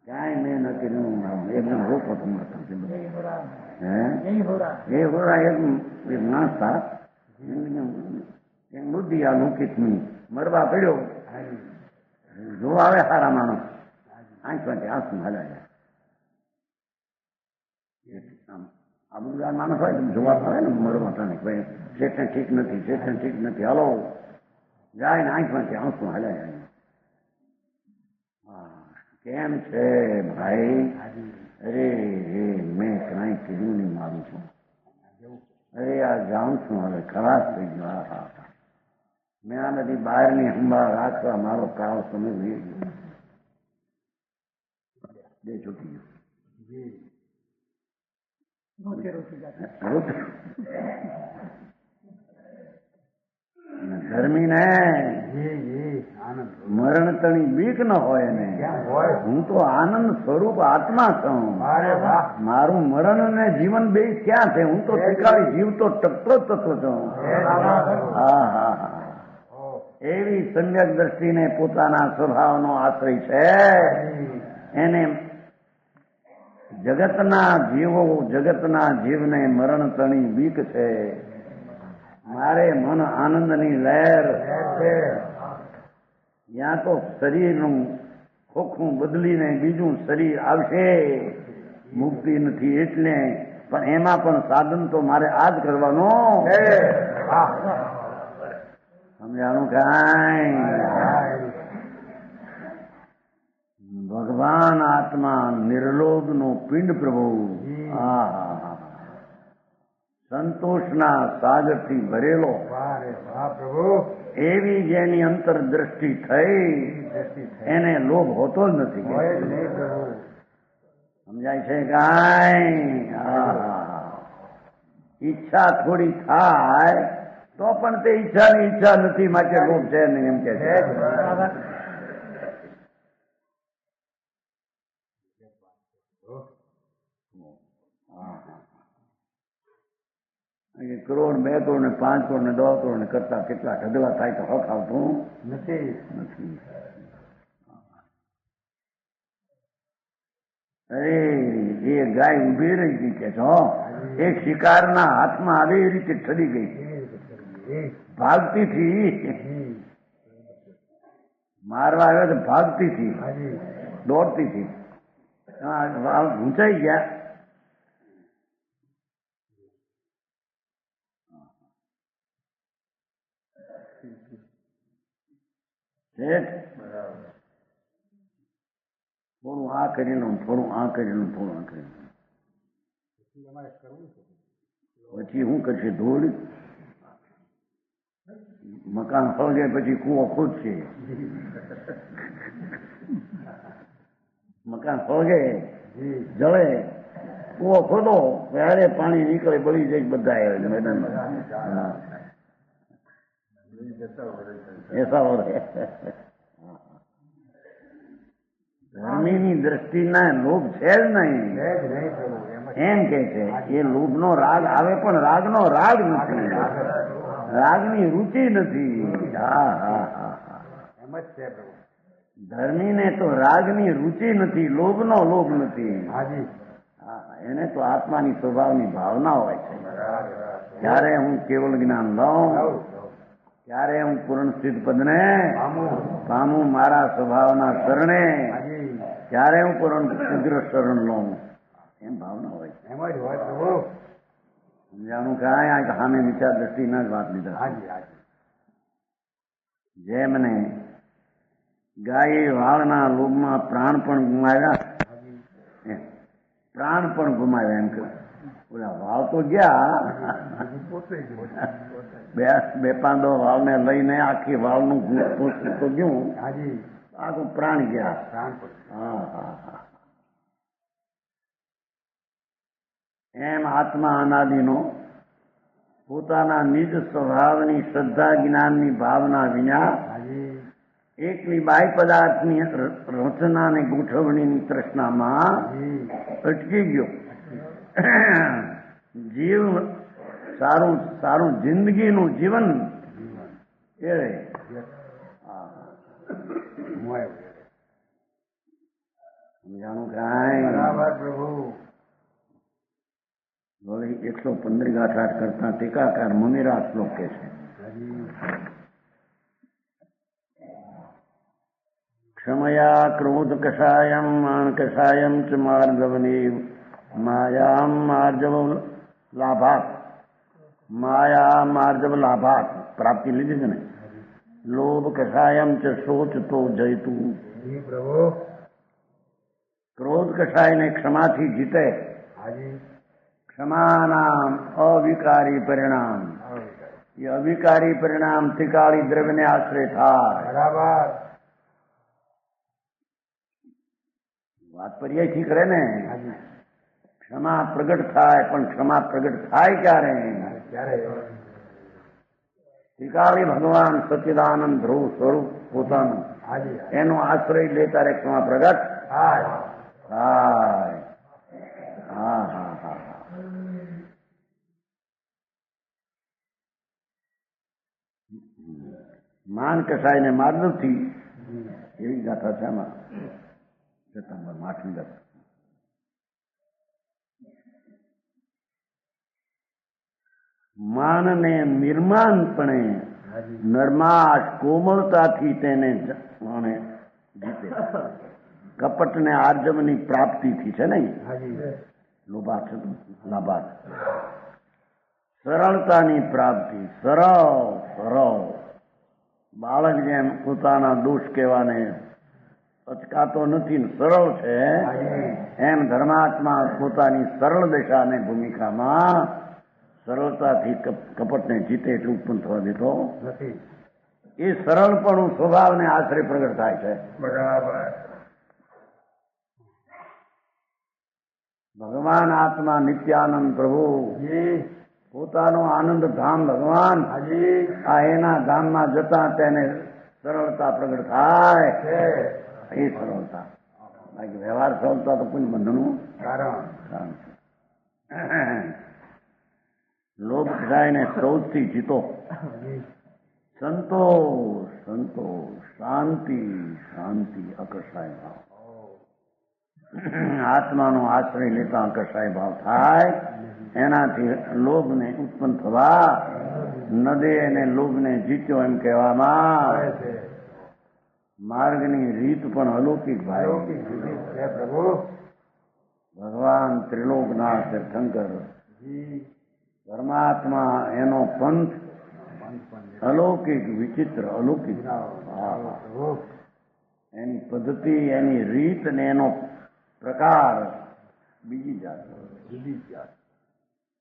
ક્યાંય મેં ન કર્યું, એકદમ રોકો તમારે એ હોરા એક માણસ હતા, બુદ્ધિ આ લુકિતની મરવા પડ્યો, જોવા આવે સારા માણસ, આંખમાંથી આંસુ હલાયા. આ બધા માણસ હોય જોવા આવે ને મરવા તાને ભાઈ શેઠને ઠીક નથી, શેઠને ઠીક નથી, હલો જાય ને આંખમાંથી આંસુ હલાયા. કેમ છે ભાઈ? અરે મેં કાંઈ કર્યું નહીં, મારું છું. અરે આ જાઉં છું હવે, ખરાબ થઈ ગયો. હા મેં આ બધી બહારની સંભાળ રાખવા મારો કાળ સમય લઈ ગયો. બે છૂટી ગયો. ધર્મી ને મરણ તણી બીક ન હોય ને. હું તો આનંદ સ્વરૂપ આત્મા છું. મારું મરણ ને જીવન બે ક્યાં છે? હું તો શીખાડી જીવતો ટકતો તત્વ છું. એવી સમ્યક દ્રષ્ટિને પોતાના સ્વભાવનો આશ્રય છે. એને જગતના જીવને મરણ તણી બીક છે. મારે મન આનંદની લહેર છે. ત્યાં તો શરીરનું ખોખું બદલીને બીજું શરીર આવશે, મુક્તિ નથી એટલે. પણ એમાં પણ સાધન તો મારે આ જ કરવાનું. સમજાણું કાંઈ? ભગવાન આત્મા નિર્લોભ નો પિંડ પ્રભુ. સંતોષના સાગરથી ભરેલો
વાહ રે વાહ પ્રભુ
એવી જેની અંતરદ્રષ્ટિ થઈ એને લોભ હોતો જ નથી.
હોય જ નહીં પ્રભુ.
સમજાય છે કાંઈ? ઈચ્છા થોડી થાય તો પણ તે ઈચ્છાની ઈચ્છા નથી, માટે લોભ છે નહીં એમ કે છે. કરોડ, 2 કરોડ ને 5 કરોડ ને 10 કરોડ ને કરતા કેટલા ઢગલા થાય તો હક આવતું
નથી.
અરે એ ગાય ઉભી રહી ગઈ કે છો, એક શિકારના હાથમાં આવી એ રીતે ઠરી ગઈ, ભાગતી થી મારવા આવ્યો તો ભાગતી થી, દોડતી થી, ઘૂંચાઈ ગયા. થોડું આ કરી લઉં, થોડું આ કરી લઉં, થોડું આ કરી લઉં, પછી શું કરશે? ધૂળ મકાન ફળગે પછી કૂવો ખોદશે. મકાન ફળગે જળે કૂવો ખોદો ત્યારે પાણી નીકળે, બળી જાય બધા મેદાનમાં. ધર્મીની દ્રષ્ટિના લોભ છે જ નહીં એમ કે છે. એ લોભનો રાગ આવે પણ રાગનો રાગ નથી, રાગની રુચિ નથી. ધર્મીને તો રાગની રુચિ નથી, લોભનો લોભ નથી. એને તો આત્માની સ્વભાવની ભાવના હોય છે. ત્યારે હું કેવલ જ્ઞાન લઉં, ત્યારે હું પૂર્ણ સ્થિત પદને પામું મારા સ્વભાવના શરણે, ત્યારે હું પૂર્ણ ઉગ્ર શરણ લઉં, એમ ભાવના હોય છે. સમજાણું કાંઈ આ સામે વિચાર દ્રષ્ટિના જ વાત લીધા. જેમને ગાયે વાળના લોભમાં પ્રાણ પણ ગુમાવ્યા, પ્રાણ પણ ગુમાવ્યા એમ કે ઓલા વાવ તો ગયા, બે પાંદો વાવને લઈને આખી વાવનું તો ગયું, આખું પ્રાણ ગયા. એમ આત્મા અનાદિનો પોતાના નિજ સ્વભાવની શ્રદ્ધા જ્ઞાનની ભાવના વિના એકલી બાહ્ય પદાર્થની રચના અને ગોઠવણીની તૃષ્ણામાં અટકી ગયો. જીવ સારું સારું જિંદગીનું જીવન એ સમજાણું કાંઈ?
પ્રભુ
115 ગાંઠ કરતા ટીકાકાર મુનિરા શ્લોક કે છે. ક્ષમયા ક્રોધ કષાયમ માણ કષાયમ ચ માર્ગવની માયા માર્જવ લાભાત, માયા માર્જવ લાભાત પ્રાપ્તિ લીધી છે ને. લોભ કષાયમ ચ શોચ તો જયતું, ક્રોધ કષાયને ક્ષમાથી જીતે. ક્ષમાનામ અવિકારી પરિણામ, એ અવિકારી પરિણામ ત્રિકાળી દ્રવ્યને આશ્રય થાય.
બરાબર
વાત પર્યાયથી કરે ને. ક્ષમા પ્રગટ થાય, પણ ક્ષમા પ્રગટ થાય ક્યારે? ત્રિકાળી ભગવાન સચ્ચિદાનંદ ધ્રુવ સ્વરૂપ પોતાનું એનો આશ્રય લે ત્યારે ક્ષમા પ્રગટ થાય. માન કસાયને માર્દવથી એવી ગાથા છે આમાં. સપ્ટેમ્બર 8મી ગાથા. માનને નિર્માણપણે નરમાશ કોમળતાથી તેને જીતે. કપટને આર્જવની પ્રાપ્તિથી છે ને લોભાર્થ લાભાર્થ. સરળતાની પ્રાપ્તિ, સરળ સરળ બાળક જેમ પોતાના દોષ કહેવાને અચકાતો નથી, સરળ છે, એમ ધર્માત્મા પોતાની સરળ દશાને ભૂમિકામાં સરળતાથી કપટને જીતે એટલું ઉત્પન્ન થવા દેતો
નથી.
એ સરળપણું સ્વભાવને આશરે પ્રગટ થાય છે.
બરાબર.
ભગવાન આત્મા નિત્યાનંદ પ્રભુ
જી.
પોતાનો આનંદ ધામ ભગવાન
હાજી.
આ એના ધામમાં જતા તેને સરળતા પ્રગટ થાય
છે.
એ સરળતા. બાકી વ્યવહાર સરળતા તો કોઈ બંધનું
કારણ.
કારણ છે. લોભ ખાઈને સૌથી જીતો.
જી.
સંતોષ સંતોષ, શાંતિ શાંતિ, અકસાય ભાવ. આત્માનો આશ્રય લેતા અકસાય ભાવ થાય. એનાથી લોભને ઉત્પન્ન થવા ન દે અને લોભને જીત્યો એમ કહેવામાં
આવે છે.
માર્ગની રીત પણ અલૌકિક ભાઈ.
અલૌકિક વિધિ છે પ્રભુ.
ભગવાન ત્રિલોકનાથ તીર્થંકર
જી.
પરમાત્મા એનો પંથ અલૌકિક વિચિત્ર અલૌકિક.
પ્રભુ.
એની પદ્ધતિ એની રીત અને એનો પ્રકાર બીજી જાત.
બીજી જાત.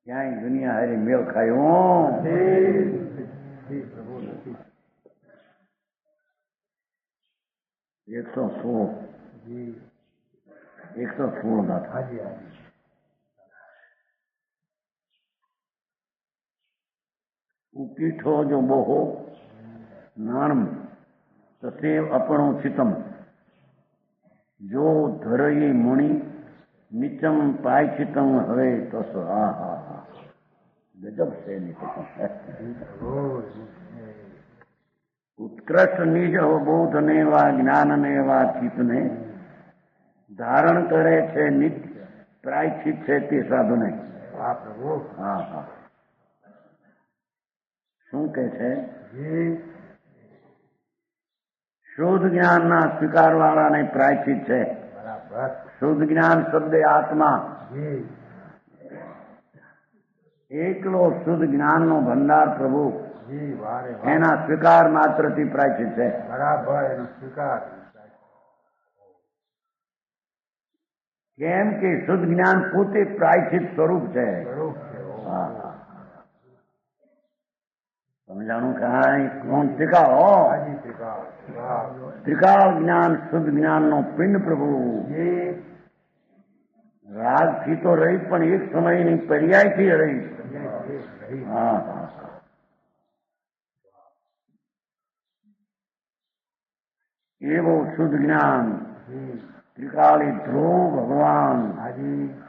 ક્યાંય દુનિયા હારી મેળ ખાયો
જી પ્રભુ નથી.
116
જી.
116 ગાથા.
હાજી હાજી.
ઉકીઠો જો બોહો નાણમ તસેવ અપણો ચિતમ જો ધરઈ મુનિ નીચમ પાયચિતમ હવે તસ. હા હા હા, ગજબ છે ઉત્કૃષ્ટ નિજ અવબોધને વા જ્ઞાનને વા ચિત્તને ધારણ કરે છે નિત્ય પ્રાયચિત છે તે સાધુને.
હા પ્રભુ.
હા હા. શું કે છે?
જી.
શુદ્ધ જ્ઞાનના સ્વીકાર વાળાને પ્રાયચિત છે.
બરાબર.
શુદ્ધ જ્ઞાન શબ્દ આત્મા.
જી.
એકલો શુદ્ધ જ્ઞાનનો ભંડાર પ્રભુ.
જી. વારે વાહ.
એના સ્વીકાર માત્રથી પ્રાયચિત છે.
બરાબર. એનો સ્વીકાર.
કેમ કે શુદ્ધ જ્ઞાન પોતે પ્રાયચિત સ્વરૂપ છે.
સ્વરૂપ છે.
હા હા. સમજાણું કાંઈ? કોણ? ત્રિકાળો.
હાજી સ્વીકાર. વાહ.
ત્રિકાળ જ્ઞાન શુદ્ધ જ્ઞાનનો પિંડ પ્રભુ.
જી.
રાગથી તો રહી પણ એક સમયની પર્યાયથી રહી.
રહી.
હા હા. એવો શુદ્ધ જ્ઞાન
જી.
ત્રિકાળી ધ્રુવ ભગવાન
હાજી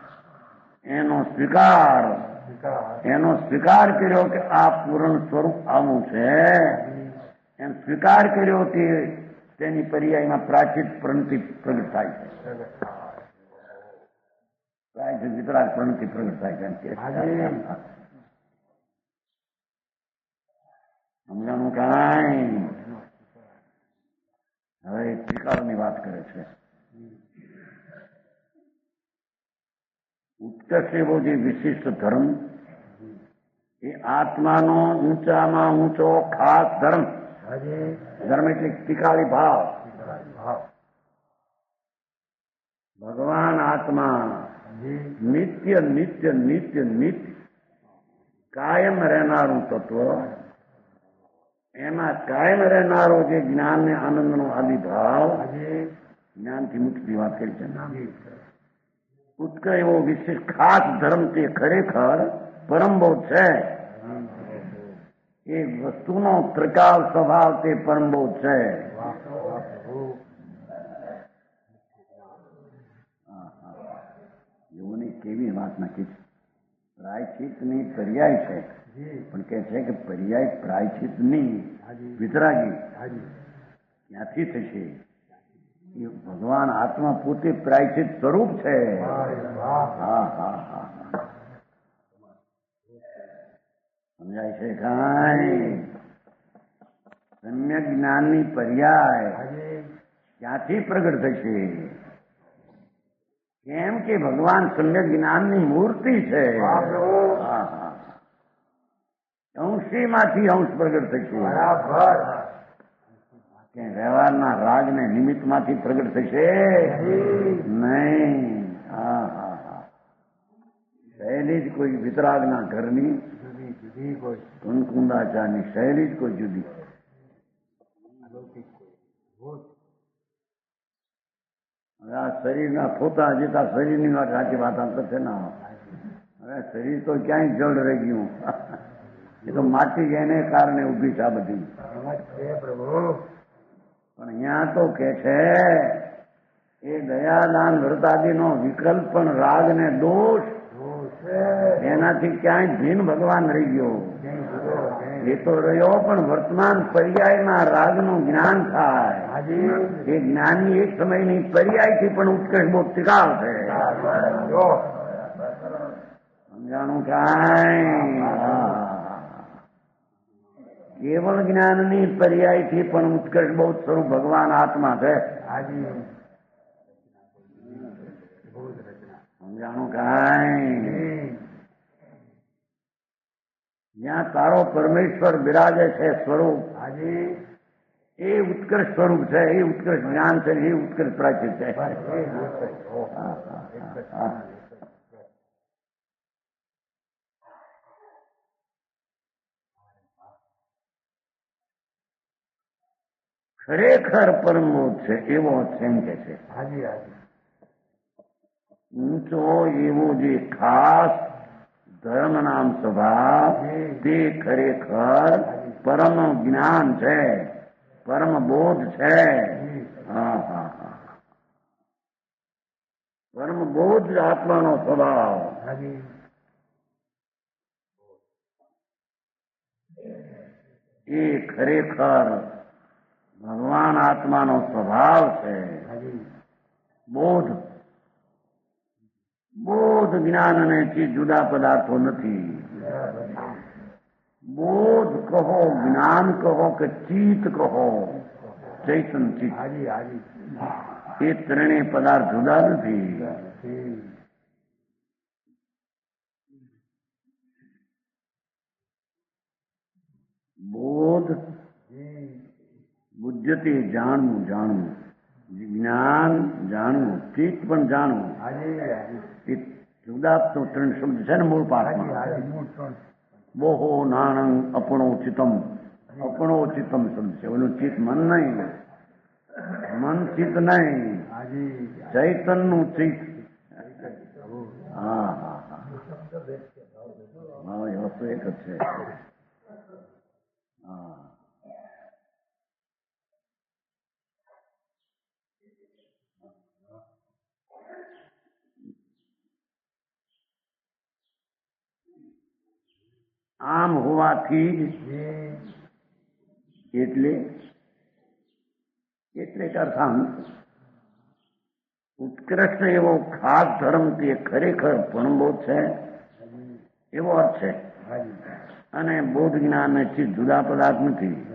એનો સ્વીકાર
સ્વીકાર.
એનો સ્વીકાર કર્યો કે આ પૂર્ણ સ્વરૂપ આવું છે. એમ સ્વીકાર કર્યો તે તેની પર્યાયમાં પ્રાચિત પ્રણતિ પ્રગટ થાય છે. પ્રાચિત વિતરાગ પ્રણતિ પ્રગટ થાય છે. સમજાણું કાંઈ? હવે ત્રિકાળની વાત કરે છે. ઉત્કર્ષ એવો જે વિશિષ્ટ ધર્મ એ આત્માનો ઊંચામાં ઊંચો ખાસ ધર્મ. ધર્મ એટલે ત્રિકાળી ભાવ. ભગવાન આત્મા નિત્ય નિત્ય નિત્ય નિત્ય કાયમ રહેનારું તત્વ. એમાં કાયમ રહેનારો જે જ્ઞાન ને આનંદનો આદિ ભાવ, જ્ઞાનથી મુક્તિની વાત કરી છે. ઉત્કર્ષ એવો વિશિષ્ટ ખાસ ધર્મ તે ખરેખર પરમબોધ છે. એ વસ્તુનો ત્રિકાળ સ્વભાવ તે પરમબોધ છે. એઓની કેવી વાત નાખી છે. પ્રાયચિતની પર્યાય છે પણ કે છે કે પર્યાય પ્રાયચિતની વિતરાગી ક્યાંથી થશે? એ ભગવાન આત્મા પોતે પ્રાયચિત સ્વરૂપ છે. હા હા હા. સમજાય છે કાંઈ? સમ્યક જ્ઞાનની પર્યાય ક્યાંથી પ્રગટ થશે? કેમ કે ભગવાન સમ્યક જ્ઞાનની મૂર્તિ છે. અંશીમાંથી અંશ પ્રગટ થશે.
બરાબર.
કે વ્યવહારના રાગને નિમિત્તમાંથી પ્રગટ થશે નહીં. હા હા હા. પહેલી જ કોઈ વિતરાગના ઘરની
જી કોઈ
કુંકુંદાચારની શૈલી જ કોઈ જુદી.
અલૌકિક કોઈ ભૂત
હવે આ શરીરના ફોટા જતા શરીરની વાત સાચી વાત અંતર છે ને. હવે શરીર તો ક્યાંય જડ રહી ગયું. એ તો માટી એને કારણે ઉભી છે આ બધી.
એમાં જ છે પ્રભુ.
પણ અહીંયા તો કે છે એ દયાદાન વ્રતાદિનો વિકલ્પ પણ રાગ ને દોષ
ભૂત છે.
એનાથી ક્યાંય ભીન ભગવાન રહી ગયો.
જય ગુરુ, જય.
એ તો રહ્યો પણ વર્તમાન પર્યાયના રાગનું જ્ઞાન થાય.
હાજી.
એ જ્ઞાનની એક સમયની પર્યાયથી પણ ઉત્કર્ષ બહુ ટીકાવ છે.
જો
સમજાણું કાંઈ? કેવળ જ્ઞાનની પર્યાયથી પણ ઉત્કર્ષ બહુ સ્વરૂપ ભગવાન આત્મા છે.
હાજી. ભૂત રચના.
સમજાણું કાંઈ?
જી.
જ્યાં તારો પરમેશ્વર બિરાજે છે સ્વરૂપ,
હાજી.
એ ઉત્કર્ષ સ્વરૂપ છે, એ ઉત્કર્ષ જ્ઞાન છે, એ ઉત્કર્ષ પ્રાચીન છે.
બસ એ જ છે. ઓહો.
હા,
એક જ
હા.
સ્થાન, એક જ.
ખરેખર પરમોધ છે એવો છે કે છે.
હાજી હાજી.
ઊંચો એવો જે ખાસ ધર્મ નામ સ્વભાવ, તે ખરેખર પરમ જ્ઞાન છે, પરમ બોધ છે. હા હા હા. પરમ બોધ જ આત્માનો સ્વભાવ.
હાજી.
એ ખરેખર ભગવાન આત્માનો સ્વભાવ છે.
હાજી.
બોધ બોધ જ્ઞાન અને ચીજ જુદા પદાર્થો નથી.
બરાબર.
બોધ કહો, જ્ઞાન કહો કે ચિત્ત કહો, ચૈતન ચિત્ત,
હાજી હાજી.
એ ત્રણેય પદાર્થ જુદા નથી.
જી.
બોધ
જી.
બુદ્ધતે જાણવું, જાણવું, જ્ઞાન જાણવું, ચિત્ત પણ જાણવું.
હાજી હાજી.
એ જુદા તો ત્રણ શબ્દ છે ને મૂળ
હાજી
પાઠમાં.
હાજી. મૂળ ત્રણ.
બોહો નાણંગ અપણો ચિત્તમ, અપણો ચિત્તમ શબ્દ છે. ઓલું ચિત્ત મન નહીં, મન ચિત્ત નહીં,
હાજી.
ચૈતનનું ચિત્ત.
પ્રભુ.
હા હા હા હા, એ વસ્તુ એક જ છે. હા. આમ હોવાથી જ
જી.
એટલે અર્થાંત ઉત્કૃષ્ટ એવો ખાસ ધર્મ તે ખરેખર પરમબોધ છે એવો અર્થ છે.
હાજી.
અને બોધ જ્ઞાન ને ચીજ જુદા પદાર્થ નથી.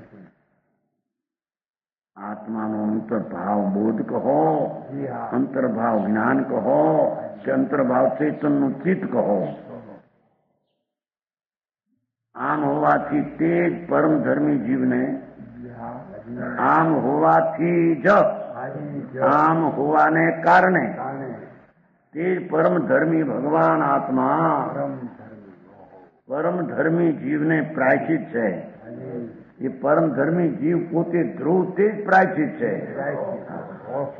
આત્માનો અંતર્ભાવ બોધ કહો,
જી હા.
અંતર્ભાવ જ્ઞાન કહો કે અંતર્ભાવ ચૈતનનું ચિત્ત કહો. આમ હોવાથી તે જ પરમ ધર્મી જીવને,
જી હા. હાજી.
આમ હોવાથી જ,
હાજી. જો.
આમ હોવાને કારણે
કારણે
તે જ પરમ ધર્મી ભગવાન આત્મા
પરમ ધર્મી. ઓહો.
પરમ ધર્મી જીવને પ્રાયશ્ચિત છે.
હાજી.
એ પરમ ધર્મી જીવ પોતે ધ્રુવ તે જ પ્રાયશ્ચિત છે.
ઓહો.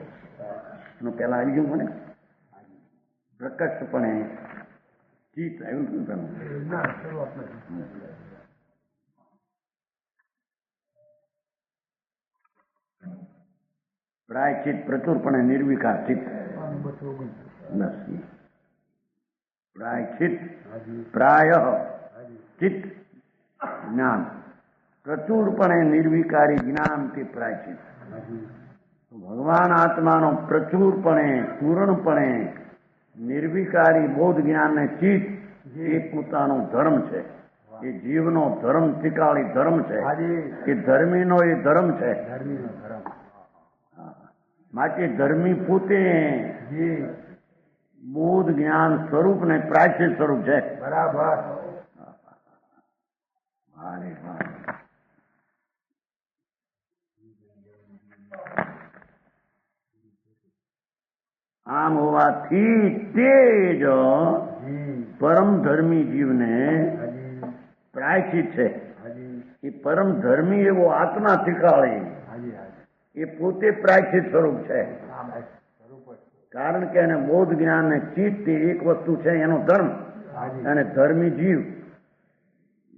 એનું પેલા આવી ગયું મને પ્રકટપણે ચિત્ત આવ્યું હતું પેલું.
ના શરૂઆત નથી.
પ્રાયશ્ચિત પ્રચુરપણે નિર્વિકાર ચિત્ત.
229.
બસ પ્રાયશ્ચિત,
હાજી.
પ્રાય
હાજી.
ચિત્ત જ્ઞાન, પ્રચુરપણે નિર્વિકારી જ્ઞાન તે પ્રાયશ્ચિત.
હાજી.
ભગવાન આત્માનો પ્રચુરપણે પૂર્ણપણે નિર્વિકારી બોધ જ્ઞાન ને ચિત્ત એ પોતાનો ધર્મ છે. એ જીવનો ધર્મ ટીકાળી ધર્મ છે.
હાજી.
એ ધર્મીનો એ ધર્મ છે.
ધર્મીનો ધર્મ.
માટે ધર્મી પોતે
જી.
બોધ જ્ઞાન સ્વરૂપ ને પ્રાચીન સ્વરૂપ છે.
બરાબર.
અરે વાહ. આમ હોવાથી તે જ
જી.
પરમ ધર્મી જીવને
હાજી.
પ્રાયચિત છે.
હાજી
એ પરમ ધર્મી એવો આત્મા ત્રિકાળી
હાજી હાજી
એ પોતે પ્રાયચિત સ્વરૂપ છે.
આમ સ્વરૂપ જ છે.
કારણ કે એને બોધ જ્ઞાન ને ચિત્ત તે એક વસ્તુ છે, એનો ધર્મ
હાજી
અને ધર્મી જીવ.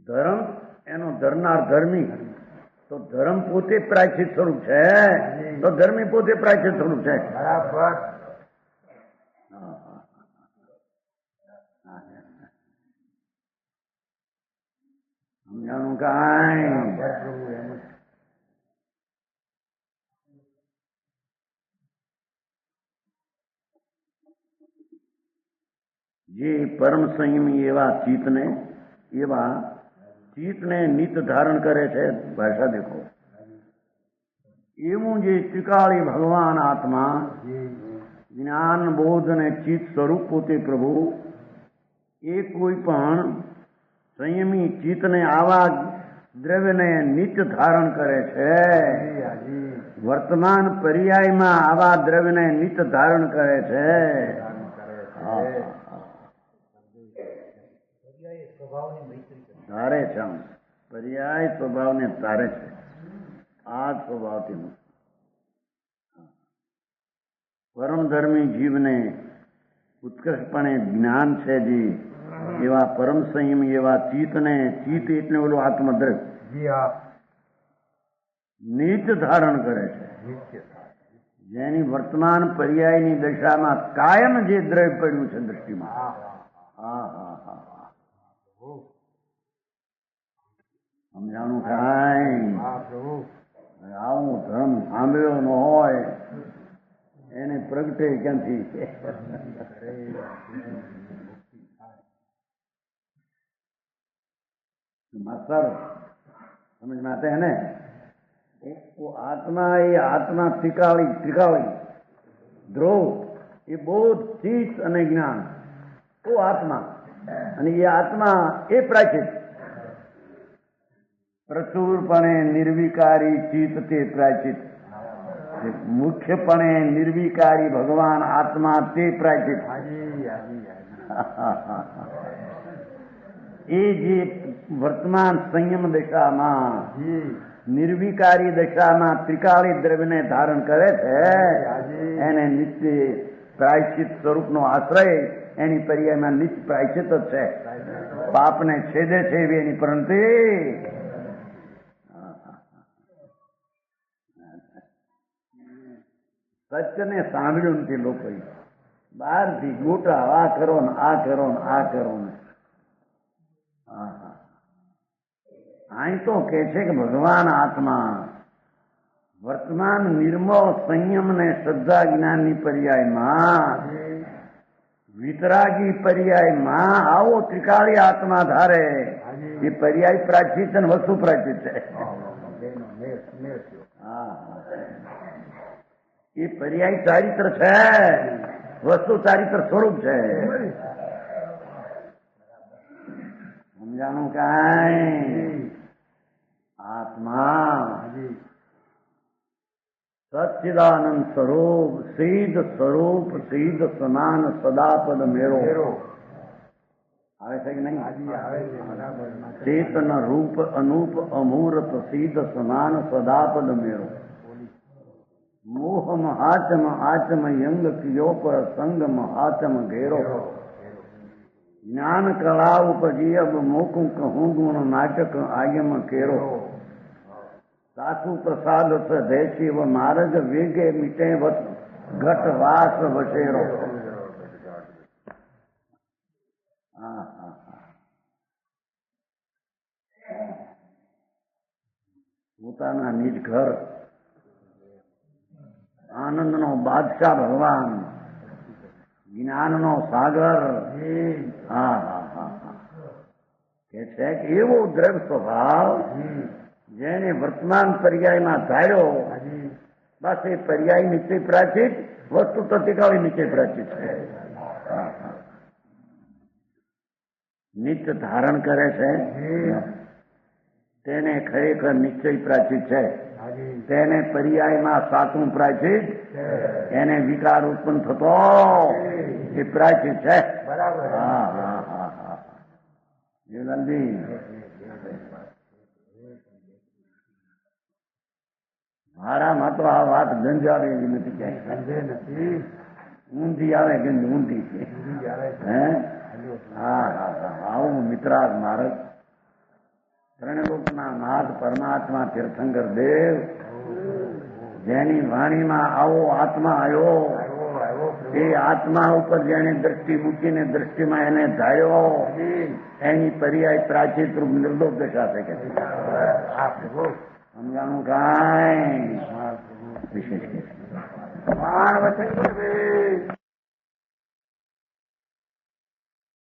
ધર્મ એનો ધરનાર ધર્મી. તો ધર્મ પોતે પ્રાયચિત સ્વરૂપ છે, તો ધર્મી પોતે પ્રાયચિત સ્વરૂપ છે.
બરાબર
સમજાણું કાંઈ?
પ્રભુ એમ જ
જે પરમ સંયમી એવા ચિત્તને નિત ધારણ કરે છે. ભાષા દેખો. એવું જે ત્રિકાળી ભગવાન આત્મા જ્ઞાન બોધ અને ચિત્ત સ્વરૂપ પોતે પ્રભુ એ કોઈ પણ સંયમી ચિત્તને આવા દ્રવ્યને નિત્ય ધારણ કરે છે.
હાજી
વર્તમાન પર્યાયમાં આવા દ્રવ્યને નિત્ય ધારણ કરે છે. ધારે છે. આમ પર્યાય સ્વભાવને ધારે છે. આ જ સ્વભાવથી પરમ ધર્મી જીવને ઉત્કર્ષપણે જ્ઞાન છે જે એવા પરમ સંયમી એવા ચિત્ત એટલે ઓલું આત્મદ્રવ્ય
જી હા
નિત્ય ધારણ કરે છે.
નિત્ય
જેની વર્તમાન પર્યાયની દશામાં કાયમ જે દ્રવ્ય પડ્યું છે દ્રષ્ટિમાં.
હા
હા હા હા હા
પ્રભુ
સમજાણું કાંઈ?
હા પ્રભુ
આવું ધર્મ સાંભળ્યો ન હોય એને પ્રગટે ક્યાંથી? मास्टर समझ में आते हैं ना? वो आत्मा ये आत्मा त्रिकाली ध्रुव ये बोध चित्त અને જ્ઞાન वो आत्मा અને ये आत्मा એ પ્રાચિત પ્રચુરપણે નિર્વિકારી ચિત્ત તે પ્રાચિત મુખ્યપણે નિર્વિકારી ભગવાન આત્મા તે પ્રાચિત.
હાજી હાજી હાજી
એ જે વર્તમાન સંયમ દશામાં
જી
નિર્વિકારી દશામાં ત્રિકાળી દ્રવ્યને ધારણ કરે છે એને નિત્ય પ્રાયશ્ચિત સ્વરૂપનો આશ્રય એની પર્યાયમાં નિત્ય પ્રાયશ્ચિત જ છે. પાપને છેદે છે એવી એની પરંતુ સત્યને સાંભળ્યું નથી લોકોએ. બહારથી ગોટા આ કરો ને આ કરો ને આ કરો ને. અહીં તો કે છે કે ભગવાન આત્મા વર્તમાન નિર્મળ સંયમ ને શ્રદ્ધા જ્ઞાનની પર્યાયમાં વિતરાગી પર્યાયમાં આવો ત્રિકાળી આત્મા ધારે એ પર્યાય પ્રાચિત અને વસ્તુ પ્રાચિત છે. એ પર્યાય ચારિત્ર છે, વસ્તુ ચારિત્ર સ્વરૂપ છે. સમજાણું કાંઈ? આત્મા સચ્ચિદાનંદ સ્વરૂપ સિદ્ધ સમાન સદાપદ મેળો આવે છે કે નહીં? ચેતન રૂપ અનુપ અમૂર્ત સિદ્ધ સમાન સદાપદ મેળો મોહ મહાચમ આચમ યંગ કિયો પર સંગ મહાચમ ઘેરો જ્ઞાન કળા ઉપજી અબ મોકું કહું ગુણ નાટક આયમ કેરો સાસુ પ્રસાદ દેશી વ માર્ગ વેગે મીટે ઘટ વાસ વસેરો. પોતાના નિજ ઘર આનંદનો બાદશાહ ભગવાન જ્ઞાનનો સાગર. હા હા હા હા કે છે કે એવો દ્રવ્ય સ્વભાવ જેને વર્તમાન પર્યાયમાં ધાર્યો બસ એ પર્યાય નીચે પ્રાચિત વસ્તુ તો ત્રિકાળી નીચે પ્રાચિત છે. નિત્ય ધારણ કરે છે તેને ખરેખર નિશ્ચય પ્રાચિત છે. તેને પર્યાયમાં સાચું પ્રાચિત એને વિકાર ઉત્પન્ન થતો એ પ્રાચિત છે. હા હા હા હા જીવનજી મારામાં તો આ વાત ગંજાવે એવી નથી ક્યાંય.
ગંજે નથી.
ઊંધી આવે કે ઊંધી છે.
ઊંધી આવે છે.
હે હા હા હા આવું મિત્રાગ મહારાજ ત્રણલોકના નાથ પરમાત્મા તીર્થંકર દેવ જેની વાણીમાં આવો આત્મા આવ્યો
આવ્યો
એ આત્મા ઉપર જેને દ્રષ્ટિ મૂકીને દ્રષ્ટિમાં એને ધાર્યો એની પર્યાય પ્રાચીન રૂપ નિર્લોક દશા છે કે
આ પ્રભુ
સમજાણું કાંઈ વિશેષ કે
માણ વચન કરવે.